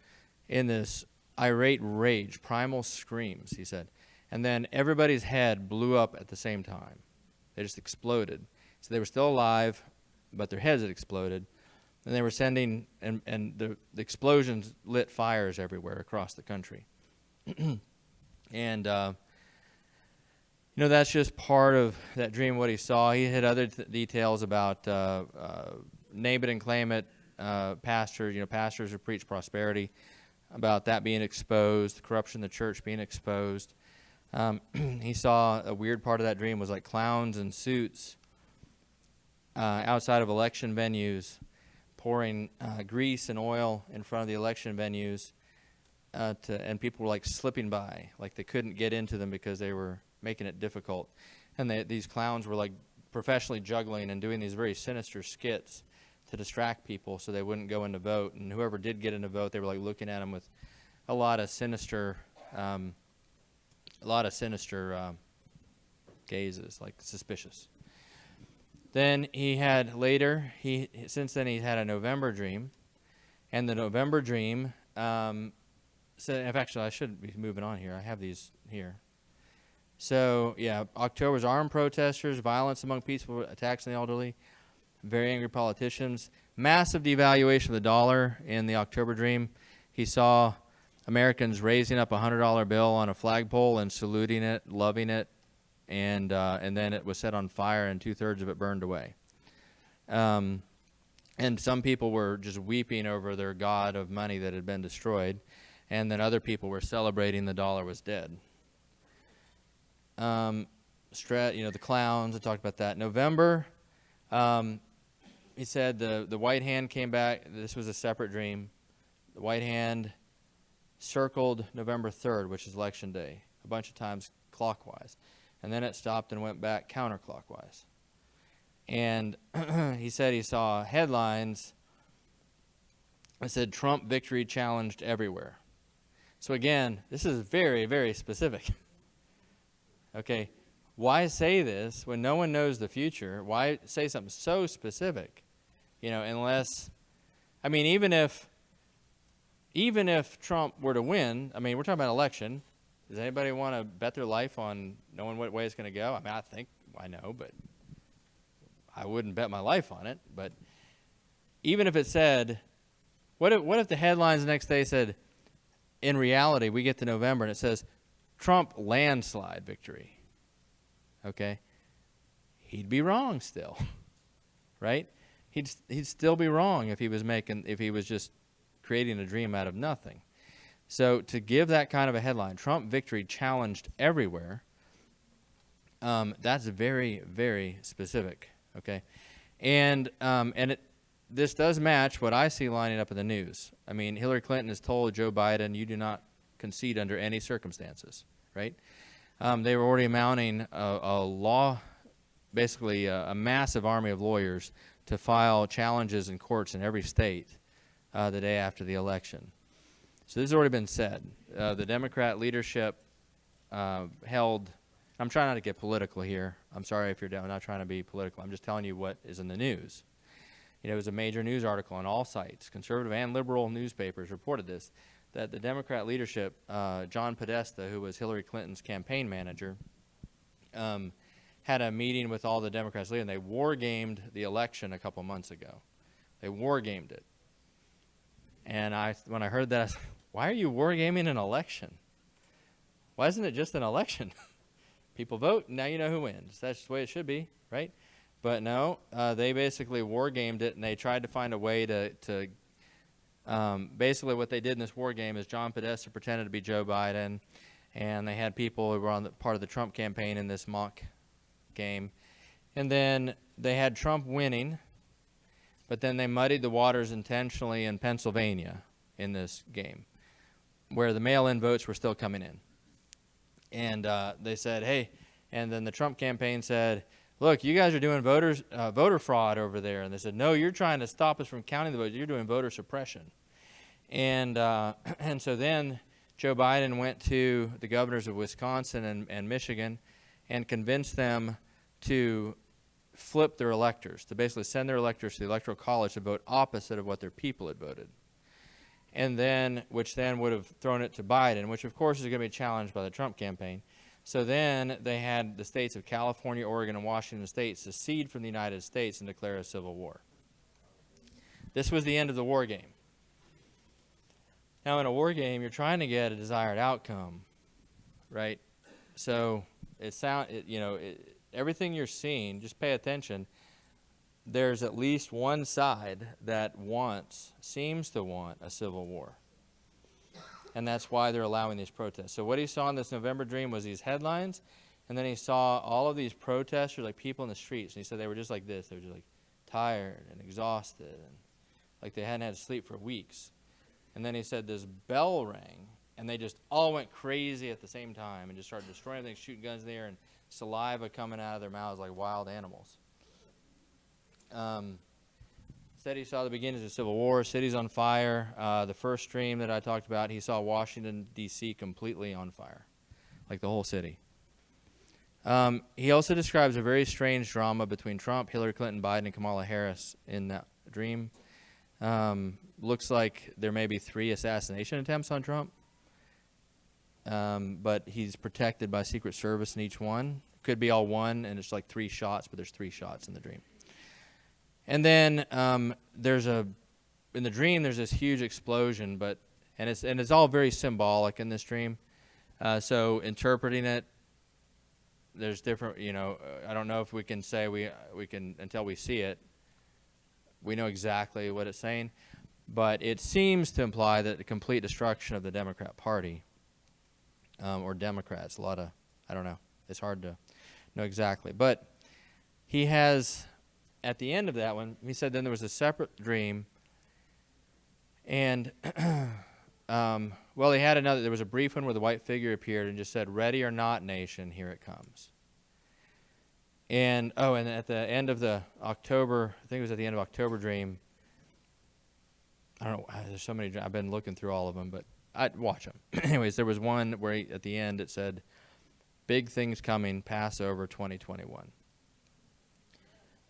in this irate rage, primal screams, he said. And then everybody's head blew up at the same time. They just exploded. So they were still alive, but their heads had exploded. And they were sending, and the explosions lit fires everywhere across the country. And, that's just part of that dream, what he saw. He had other details about name it and claim it, pastors, pastors who preach prosperity, about that being exposed, corruption in the church being exposed. He saw a weird part of that dream was like clowns in suits outside of election venues, pouring grease and oil in front of the election venues, and people were like slipping by, like they couldn't get into them because they were making it difficult. And these clowns were like professionally juggling and doing these very sinister skits to distract people so they wouldn't go in to vote. And whoever did get in to vote, they were like looking at them with a lot of sinister gazes, like suspicious. Then he had later, since then he had a November dream. And the November dream, actually I should be moving on here. I have these here. So, yeah, October's armed protesters, violence among peaceful, attacks on the elderly, very angry politicians, massive devaluation of the dollar in the October dream. He saw Americans raising up a $100 bill on a flagpole and saluting it, loving it, and then it was set on fire and 2/3 of it burned away. And some people were just weeping over their god of money that had been destroyed, and then other people were celebrating the dollar was dead. The clowns, I talked about that. November, he said the white hand came back. This was a separate dream. The white hand circled November 3rd, which is Election Day. a bunch of times clockwise. And then it stopped and went back counterclockwise. And he said he saw headlines that said Trump victory challenged everywhere. So again, this is very, very specific. Okay, why say this when no one knows the future? Why say something so specific? You know, unless, I mean, even if Trump were to win, I mean, we're talking about election. Does anybody want to bet their life on knowing what way it's going to go? I mean, I think I know, but I wouldn't bet my life on it. But even if it said, what if the headlines the next day said, in reality, we get to November and it says, Trump landslide victory. Okay? He'd be wrong still. Right? He'd still be wrong if he was just creating a dream out of nothing. So to give that kind of a headline, Trump victory challenged everywhere, that's very, very specific. Okay? And this does match what I see lining up in the news. I mean, Hillary Clinton has told Joe Biden, you do not concede under any circumstances, right? They were already mounting a law, basically a massive army of lawyers to file challenges in courts in every state the day after the election. So this has already been said. The Democrat leadership held, I'm trying not to get political here. I'm sorry if you're down. I'm not trying to be political. I'm just telling you what is in the news. You know, it was a major news article on all sites. Conservative and liberal newspapers reported this, that the Democrat leadership, John Podesta, who was Hillary Clinton's campaign manager, had a meeting with all the Democrats leaders, and they war-gamed the election a couple months ago. They war-gamed it. And when I heard that, I said, why are you war-gaming an election? Why isn't it just an election? People vote, now you know who wins. That's the way it should be, right? But no, they basically war-gamed it, and they tried to find a way to basically what they did in this war game is John Podesta pretended to be Joe Biden, and they had people who were on part of the Trump campaign in this mock game. And then they had Trump winning, but then they muddied the waters intentionally in Pennsylvania in this game, where the mail-in votes were still coming in. And they said, hey, and then the Trump campaign said, look, you guys are doing voter fraud over there. And they said, no, you're trying to stop us from counting the votes. You're doing voter suppression. And so then Joe Biden went to the governors of Wisconsin and Michigan and convinced them to flip their electors, to basically send their electors to the Electoral College to vote opposite of what their people had voted. And then, which then would have thrown it to Biden, which of course is going to be challenged by the Trump campaign. So then they had the states of California, Oregon, and Washington State secede from the United States and declare a civil war. This was the end of the war game. Now, in a war game, you're trying to get a desired outcome, right? So everything you're seeing, just pay attention. There's at least one side that seems to want a civil war. And that's why they're allowing these protests. So what he saw in this November dream was these headlines, and then he saw all of these protesters, like people in the streets, and he said they were just like this. They were just like tired and exhausted, and like they hadn't had sleep for weeks. And then he said this bell rang, and they just all went crazy at the same time and just started destroying everything, shooting guns in the air, and saliva coming out of their mouths like wild animals. Said he saw the beginnings of civil war, cities on fire. The first dream that I talked about, he saw Washington, D.C. completely on fire, like the whole city. He also describes a very strange drama between Trump, Hillary Clinton, Biden, and Kamala Harris in that dream. Looks like there may be 3 assassination attempts on Trump, but he's protected by Secret Service in each one. Could be all one, and it's like 3 shots, but there's 3 shots in the dream. And then in the dream there's this huge explosion, and it's all very symbolic in this dream. So interpreting it, there's different. I don't know if we can say we can until we see it. We know exactly what it's saying, but it seems to imply that the complete destruction of the Democrat Party or Democrats. I don't know. It's hard to know exactly, but he has. At the end of that one, he said then there was a separate dream, and Well, he had another. There was a brief one where the white figure appeared and just said, "Ready or not, nation, here it comes." And and at the end of the October, I think it was at the end of October dream. I don't know. There's so many. I've been looking through all of them, but I'd watch them. Anyways, there was one where at the end it said, "Big things coming, Passover 2021."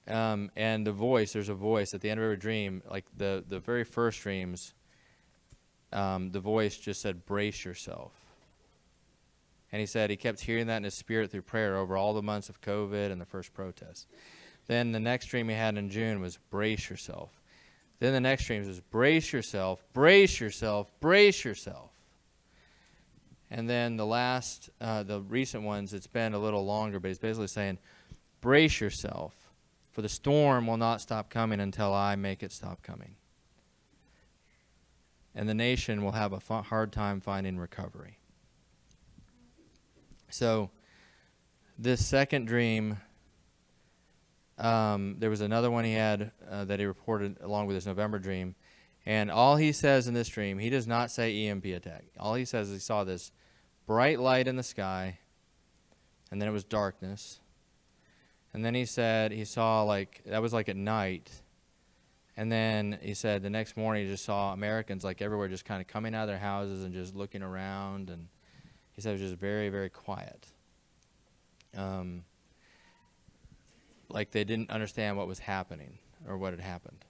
And there's a voice at the end of every dream, like the very first dreams, the voice just said, "Brace yourself." And he said he kept hearing that in his spirit through prayer over all the months of COVID and the first protests. Then the next dream he had in June was, "Brace yourself." Then the next dream was, "Brace yourself, brace yourself, brace yourself." And then the recent ones, it's been a little longer, but he's basically saying, "Brace yourself, for the storm will not stop coming until I make it stop coming. And the nation will have a hard time finding recovery." So this second dream, there was another one he had that he reported along with his November dream. And all he says in this dream, he does not say EMP attack. All he says is he saw this bright light in the sky, and then it was darkness. And then he said he saw, that was like at night. And then he said the next morning he just saw Americans everywhere just kind of coming out of their houses and just looking around. And he said it was just very, very quiet. Like they didn't understand what was happening or what had happened.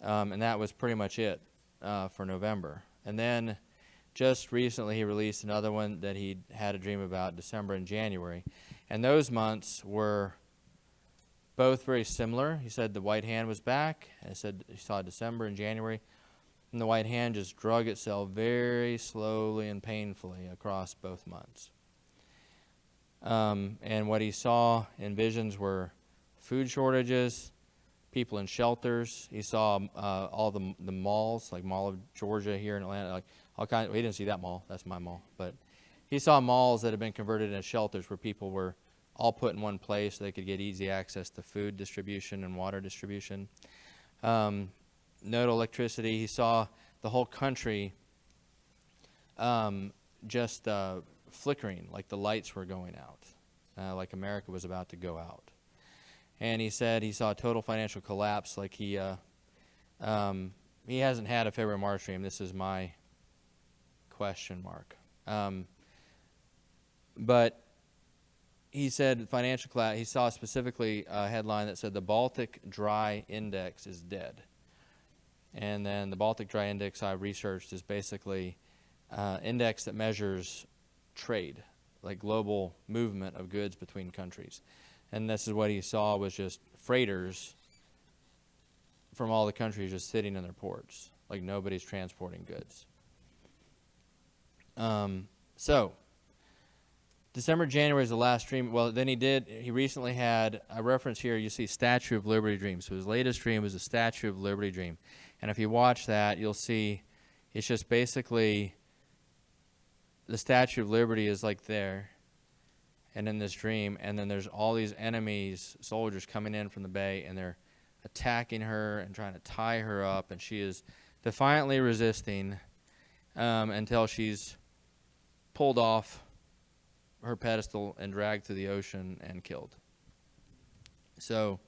And that was pretty much it for November. And then just recently he released another one that he had a dream about December and January. And those months were both very similar. He said the white hand was back. And he said he saw December and January. And the white hand just drug itself very slowly and painfully across both months. And what he saw in visions were food shortages, people in shelters. He saw all the malls, like Mall of Georgia here in Atlanta. All kinds. Well, he didn't see that mall. That's my mall. But he saw malls that had been converted into shelters where people were all put in one place so they could get easy access to food distribution and water distribution. No electricity. He saw the whole country just flickering, like the lights were going out, like America was about to go out. And he said he saw a total financial collapse, like he hasn't had a February March dream. This is my question mark. But he said financial collapse. He saw specifically a headline that said the Baltic Dry Index is dead. And then the Baltic Dry Index I researched is basically an index that measures trade, like global movement of goods between countries. And this is what he saw was just freighters from all the countries just sitting in their ports, like nobody's transporting goods. So December, January is the last dream. Well, then he recently had a reference here. You see Statue of Liberty dream. So his latest dream was a Statue of Liberty dream. And if you watch that, you'll see it's just basically the Statue of Liberty is like there and in this dream. And then there's all these enemies, soldiers coming in from the bay, and they're attacking her and trying to tie her up. And she is defiantly resisting until she's pulled off her pedestal and dragged to the ocean and killed. So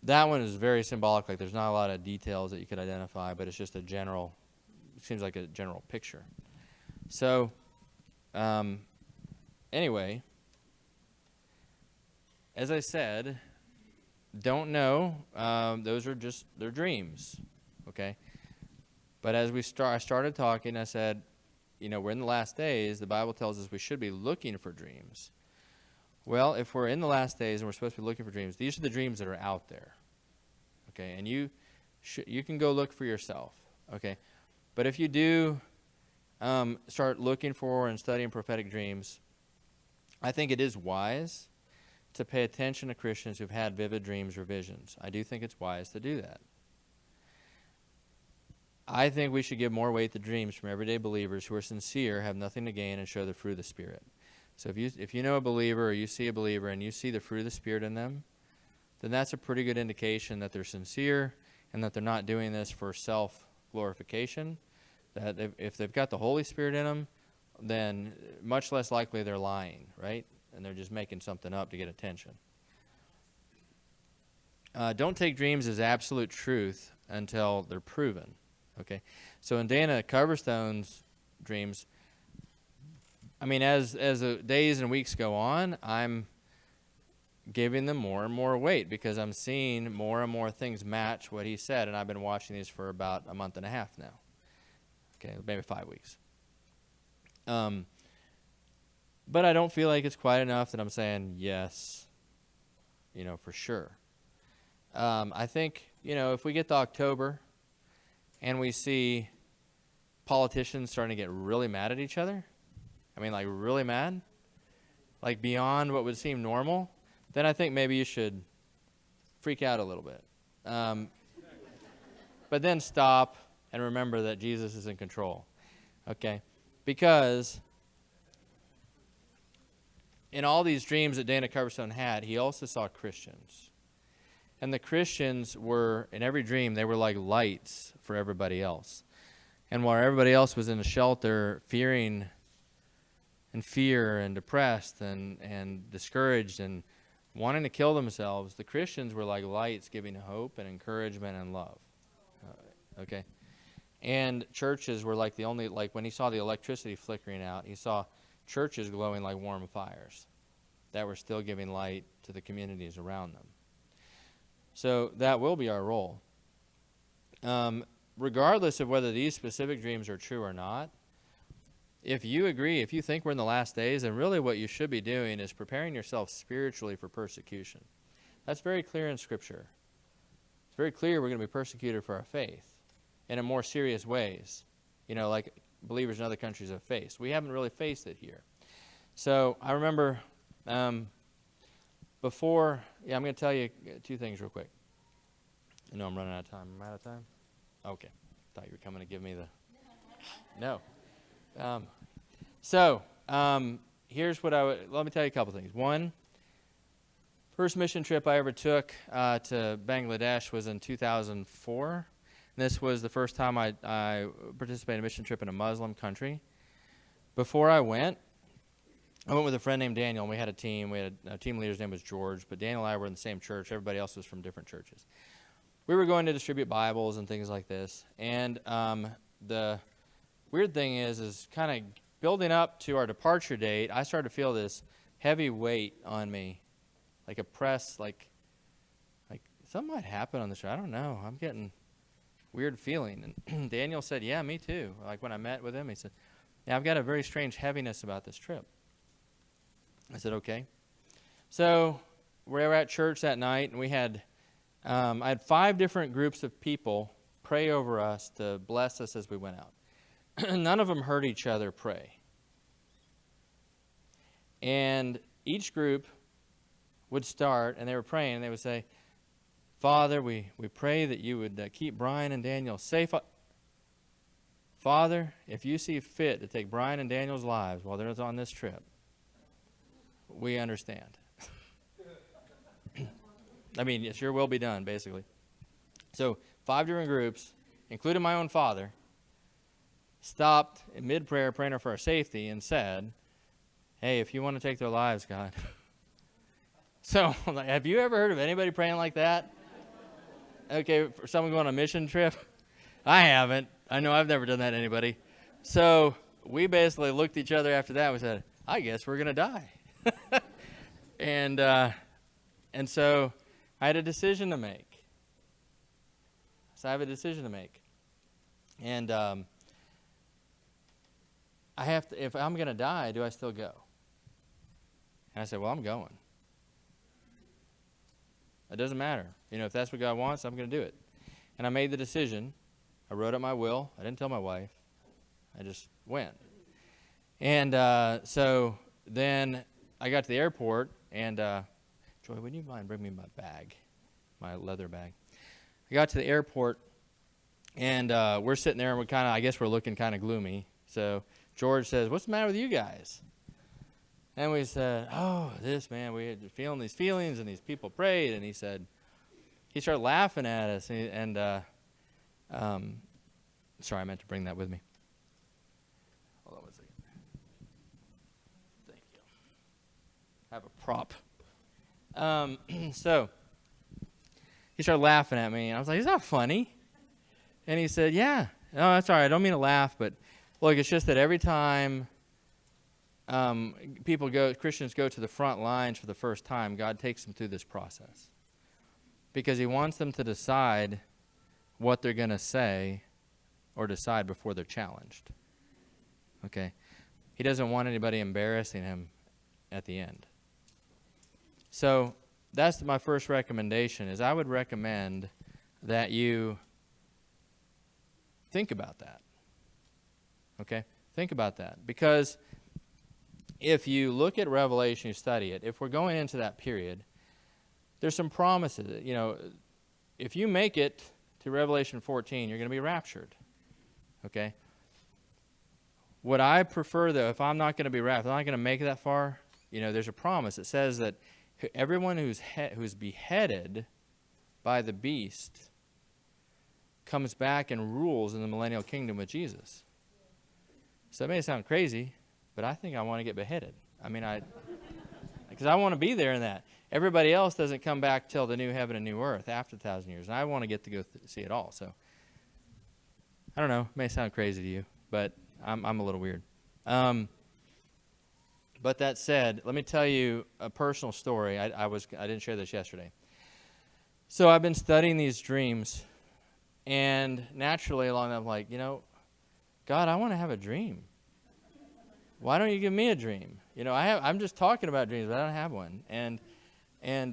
that one is very symbolic. Like there's not a lot of details that you could identify, but it's just it seems like a general picture. So anyway, as I said, don't know. Those are just their dreams, okay? But as I started talking, I said, we're in the last days. The Bible tells us we should be looking for dreams. Well, if we're in the last days and we're supposed to be looking for dreams, these are the dreams that are out there, okay? And you can go look for yourself, okay? But if you do start looking for and studying prophetic dreams, I think it is wise to pay attention to Christians who've had vivid dreams or visions. I do think it's wise to do that. I think we should give more weight to dreams from everyday believers who are sincere, have nothing to gain, and show the fruit of the Spirit. So if you know a believer or you see a believer and you see the fruit of the Spirit in them, then that's a pretty good indication that they're sincere and that they're not doing this for self-glorification, That if they've got the Holy Spirit in them, then much less likely they're lying, right? And they're just making something up to get attention. Don't take dreams as absolute truth until they're proven, okay? So in Dana Coverstone's dreams, I mean, as the days and weeks go on, I'm giving them more and more weight because I'm seeing more and more things match what he said, and I've been watching these for about a month and a half now. Okay, maybe 5 weeks. But I don't feel like it's quite enough that I'm saying yes, for sure. I think, if we get to October and we see politicians starting to get really mad at each other, I mean, like really mad, like beyond what would seem normal, then I think maybe you should freak out a little bit. But then stop and remember that Jesus is in control, okay? Because in all these dreams that Dana Coverstone had, he also saw Christians. And the Christians were, in every dream, they were like lights for everybody else. And while everybody else was in a shelter, fearing and fear and depressed and discouraged and wanting to kill themselves, the Christians were like lights giving hope and encouragement and love. Okay? And churches were like like when he saw the electricity flickering out, he saw churches glowing like warm fires that were still giving light to the communities around them. So that will be our role. Regardless of whether these specific dreams are true or not, if you agree, if you think we're in the last days, then really what you should be doing is preparing yourself spiritually for persecution. That's very clear in Scripture. It's very clear we're going to be persecuted for our faith and in more serious ways, like believers in other countries have faced. We haven't really faced it here. So I remember I'm going to tell you two things real quick. I know I'm running out of time. Am I out of time? Okay. Thought you were coming to give me the... No. Here's what let me tell you a couple things. One, first mission trip I ever took to Bangladesh was in 2004. This was the first time I participated in a mission trip in a Muslim country. Before I went with a friend named Daniel, and we had a team. We had a team leader's name was George, but Daniel and I were in the same church. Everybody else was from different churches. We were going to distribute Bibles and things like this. And the weird thing is kind of building up to our departure date, I started to feel this heavy weight on me, like a press, like something might happen on the show. I don't know. I'm getting weird feeling. And Daniel said, yeah, me too. Like when I met with him, he said, yeah, I've got a very strange heaviness about this trip. I said, okay. So we were at church that night, and we had, I had 5 different groups of people pray over us to bless us as we went out. None of them heard each other pray. And each group would start, and they were praying, and they would say, Father, we pray that you would keep Brian and Daniel safe. Father, if you see fit to take Brian and Daniel's lives while they're on this trip, we understand. I mean, it's your will be done, basically. So 5 different groups, including my own father, stopped in mid-prayer praying for our safety and said, hey, if you want to take their lives, God. So, have you ever heard of anybody praying like that? Okay, for someone going on a mission trip? I haven't. I know I've never done that to anybody. So, we basically looked at each other after that and we said, I guess we're going to die. And so, I had a decision to make. So, I have a decision to make. And I have to, if I'm going to die, do I still go? And I said, well, I'm going. It doesn't matter. If that's what God wants, I'm going to do it. And I made the decision. I wrote up my will. I didn't tell my wife. I just went. And so then I got to the airport, and Joy, would you mind bringing me my bag, my leather bag? I got to the airport, and we're sitting there, and I guess we're looking kind of gloomy. So George says, what's the matter with you guys? And we said, we had feeling these feelings, and these people prayed. And he started laughing at us. Sorry, I meant to bring that with me. have a prop. So he started laughing at me, and I was like, "Is that funny?" And he said, "Yeah, no, that's all right. I don't mean to laugh, but look, it's just that every time Christians go to the front lines for the first time, God takes them through this process because He wants them to decide what they're going to say or decide before they're challenged. Okay, He doesn't want anybody embarrassing Him at the end. So that's my first recommendation. Is I would recommend that you think about that. Okay? Think about that. Because if you look at Revelation, you study it, if we're going into that period, there's some promises. You know, if you make it to Revelation 14, you're going to be raptured. Okay? What I prefer, though, if I'm not going to be raptured, if I'm not going to make it that far, you know, there's a promise. It says that everyone who's beheaded by the beast comes back and rules in the millennial kingdom with Jesus. So it may sound crazy, but I think I want to get beheaded. I mean, because I want to be there in that. Everybody else doesn't come back till the new heaven and new earth after 1,000 years, and I want to get to go see it all. So I don't know. It may sound crazy to you, but I'm a little weird. But that said, let me tell you a personal story. I didn't share this yesterday. So I've been studying these dreams, and naturally along that I'm like, you know, God, I want to have a dream. Why don't you give me a dream? You know, I'm just talking about dreams, but I don't have one. And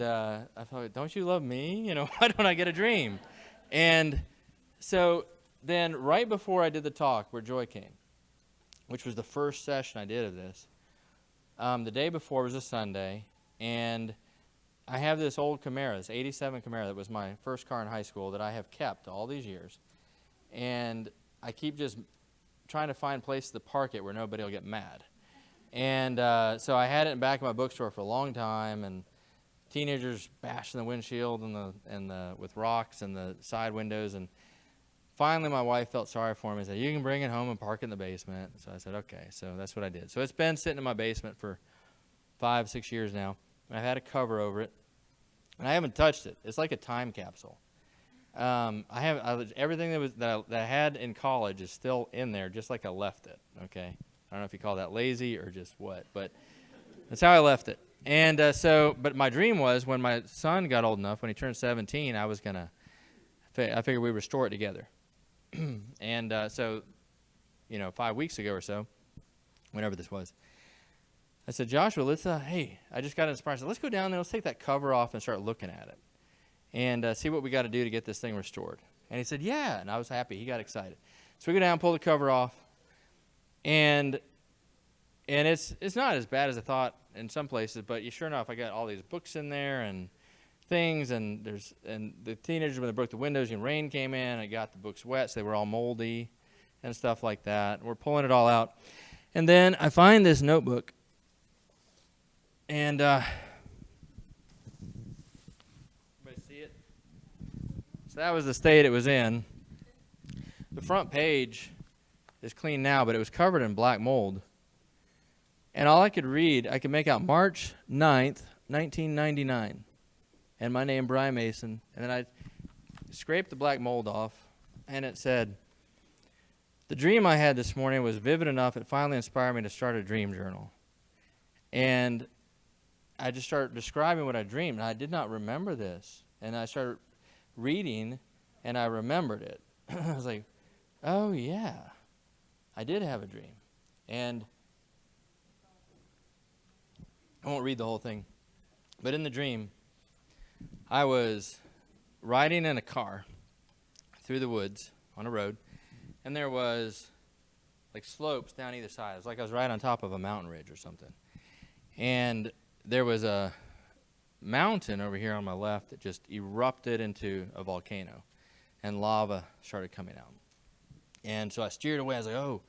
I thought, don't you love me? You know, why don't I get a dream? And so then right before I did the talk where Joy came, which was the first session I did of this, the day before was a Sunday, and I have this old Camaro, this 87 Camaro that was my first car in high school that I have kept all these years. And I keep just trying to find places to park it where nobody will get mad. And so I had it in the back of my bookstore for a long time, and teenagers bashing the windshield with rocks and the side windows. And finally my wife felt sorry for me and said, you can bring it home and park it in the basement. So I said, okay. So that's what I did. So it's been sitting in my basement for 5-6 years now. And I've had a cover over it, and I haven't touched it. It's like a time capsule. Everything that I had in college is still in there, just like I left it. Okay, I don't know if you call that lazy or just what, but that's how I left it. And but my dream was when my son got old enough, when he turned 17, I figured we'd restore it together. And so, 5 weeks ago or so, whenever this was, I said, Joshua, let's hey, I just got inspired. I said, let's go down there, let's take that cover off and start looking at it, and see what we got to do to get this thing restored. And he said, yeah, and I was happy. He got excited. So we go down, pull the cover off, and it's not as bad as I thought in some places, but sure enough, I got all these books in there and things, and the teenagers, when they broke the windows and rain came in, I got the books wet, so they were all moldy and stuff like that. We're pulling it all out. And then I find this notebook, and everybody see it? So that was the state it was in. The front page is clean now, but it was covered in black mold. And all I could read, I could make out March 9th, 1999. And my name, Brian Mason. And then I scraped the black mold off, and it said, the dream I had this morning was vivid enough, it finally inspired me to start a dream journal. And I just started describing what I dreamed, and I did not remember this. And I started reading, and I remembered it. I was like, oh, yeah, I did have a dream. And I won't read the whole thing, but in the dream, I was riding in a car through the woods on a road, and there was like slopes down either side. It was like I was right on top of a mountain ridge or something. And there was a mountain over here on my left that just erupted into a volcano, and lava started coming out. And so I steered away. I was like, oh.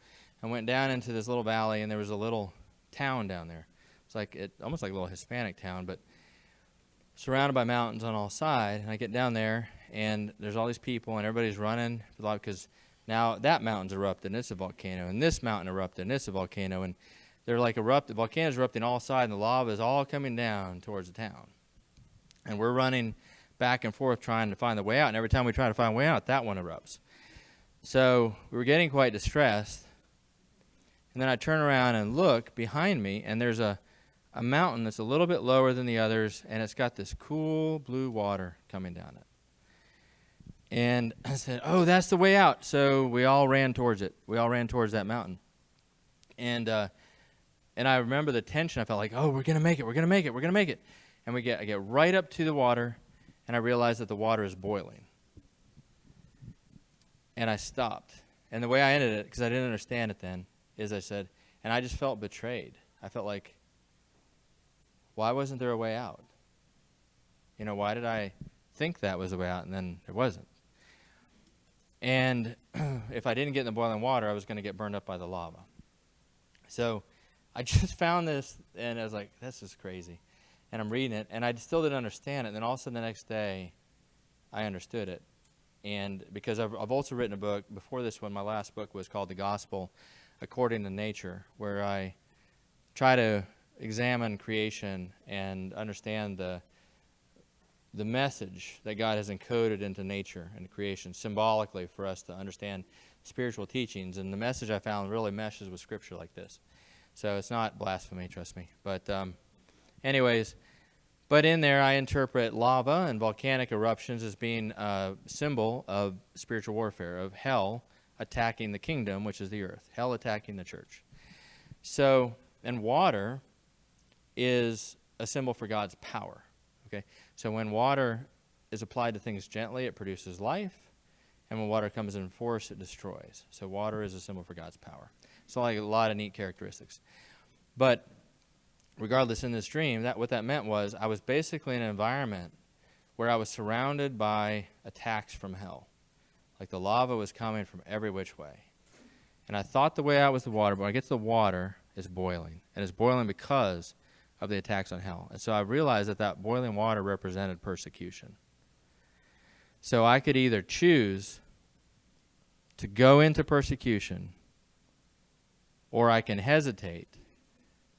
I went down into this little valley, and there was a little town down there. It's like almost like a little Hispanic town, but surrounded by mountains on all sides. And I get down there, and there's all these people, and everybody's running because now that mountain's erupted, and it's a volcano, and this mountain erupted, and it's a volcano. And they're like volcanoes erupting all sides, and the lava is all coming down towards the town. And we're running back and forth trying to find the way out, and every time we try to find a way out, that one erupts. So we were getting quite distressed, and then I turn around and look behind me, and there's a mountain that's a little bit lower than the others, and it's got this cool blue water coming down it. And I said, oh, that's the way out. So we all ran towards it. We all ran towards that mountain. And I remember the tension. I felt like, oh, we're going to make it. We're going to make it. We're going to make it. And I get right up to the water, and I realize that the water is boiling. And I stopped. And the way I ended it, because I didn't understand it then, is I said, and I just felt betrayed. I felt like, why wasn't there a way out? You know, why did I think that was the way out, and then there wasn't? And if I didn't get in the boiling water, I was going to get burned up by the lava. So I just found this, and I was like, this is crazy. And I'm reading it, and I still didn't understand it. And then all of a sudden the next day, I understood it. And because I've also written a book, before this one, my last book was called The Gospel According to Nature, where I try to examine creation and understand the message that God has encoded into nature and creation symbolically for us to understand spiritual teachings. And the message I found really meshes with Scripture like this. So it's not blasphemy, trust me. But anyways, but in there I interpret lava and volcanic eruptions as being a symbol of spiritual warfare, of hell attacking the kingdom, which is the earth, hell attacking the church. So, and water is a symbol for God's power. Okay, so when water is applied to things gently, it produces life, and when water comes in force, it destroys. So water is a symbol for God's power. So like a lot of neat characteristics. But regardless, in this dream, what that meant was I was basically in an environment where I was surrounded by attacks from hell. Like the lava was coming from every which way. And I thought the way out was the water, but when I get to the water, it's boiling. And it's boiling because of the attacks on hell. And so I realized that boiling water represented persecution. So I could either choose to go into persecution, or I can hesitate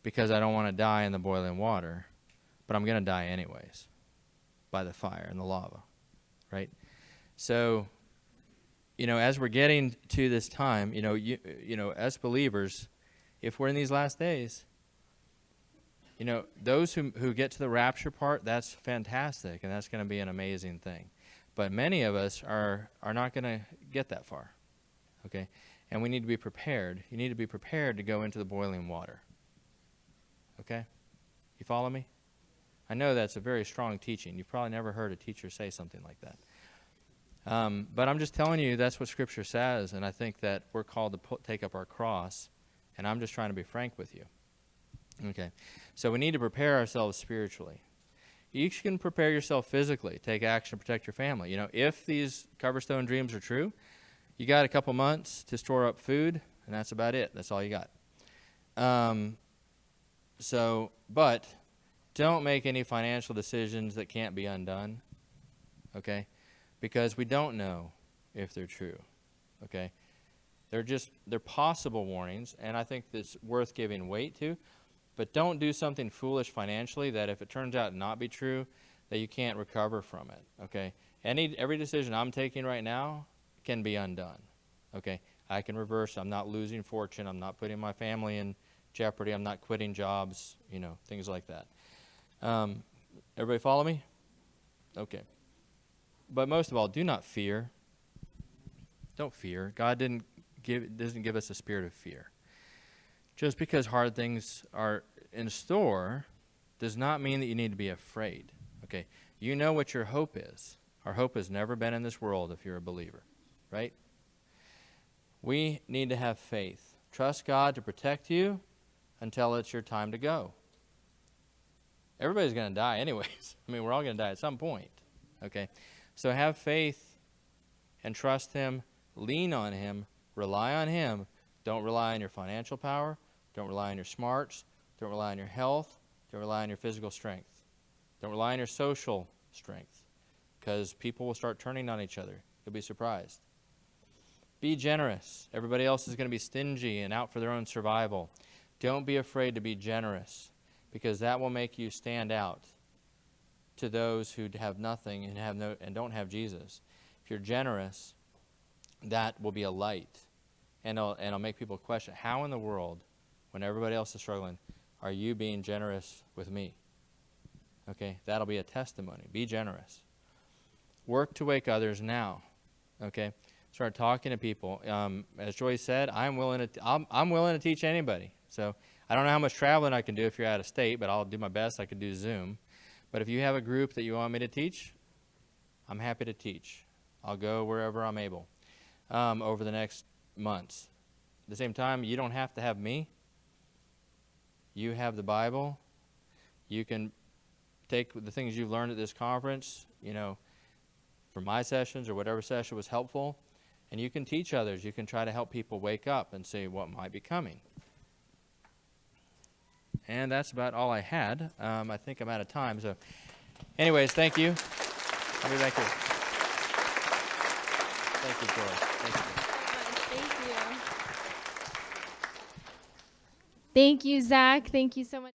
because I don't want to die in the boiling water, but I'm going to die anyways by the fire and the lava, right? So, you know, as we're getting to this time, you know, as believers, if we're in these last days, you know, those who get to the rapture part, that's fantastic, and that's going to be an amazing thing. But many of us are not going to get that far, okay? And we need to be prepared. You need to be prepared to go into the boiling water, okay? You follow me? I know that's a very strong teaching. You've probably never heard a teacher say something like that. But I'm just telling you that's what Scripture says, and I think that we're called to take up our cross, and I'm just trying to be frank with you. Okay, so we need to prepare ourselves spiritually. You can prepare yourself physically. Take action, protect your family. You know, if these Coverstone dreams are true, you got a couple months to store up food, and that's about it. That's all you got. But don't make any financial decisions that can't be undone, okay? Because we don't know if they're true, okay? They're possible warnings, and I think that's worth giving weight to. But don't do something foolish financially that if it turns out not be true, that you can't recover from it, okay? Every decision I'm taking right now can be undone, okay? I can reverse. I'm not losing fortune. I'm not putting my family in jeopardy. I'm not quitting jobs, you know, things like that. Everybody follow me? Okay. But most of all, do not fear. Don't fear. God doesn't give us a spirit of fear. Just because hard things are in store does not mean that you need to be afraid. Okay, you know what your hope is. Our hope has never been in this world if you're a believer, right? We need to have faith. Trust God to protect you until it's your time to go. Everybody's going to die anyways. I mean, we're all going to die at some point, okay? So have faith and trust Him, lean on Him, rely on Him. Don't rely on your financial power. Don't rely on your smarts. Don't rely on your health. Don't rely on your physical strength. Don't rely on your social strength, because people will start turning on each other. You'll be surprised. Be generous. Everybody else is going to be stingy and out for their own survival. Don't be afraid to be generous, because that will make you stand out to those who have nothing and don't have Jesus. If you're generous, that will be a light, and it'll make people question, how in the world, when everybody else is struggling, are you being generous with me? Okay, that'll be a testimony. Be generous. Work to wake others now. Okay, start talking to people. As Joy said, I'm willing to teach anybody. So I don't know how much traveling I can do if you're out of state, but I'll do my best. I can do Zoom. But if you have a group that you want me to teach, I'm happy to teach. I'll go wherever I'm able over the next months. At the same time, you don't have to have me. You have the Bible. You can take the things you've learned at this conference, from my sessions or whatever session was helpful, and you can teach others. You can try to help people wake up and see what might be coming. And that's about all I had. I think I'm out of time. So anyways, thank you. I'll be back here. Thank you, Joy. Thank you. Thank you. Thank you, Zach. Thank you so much.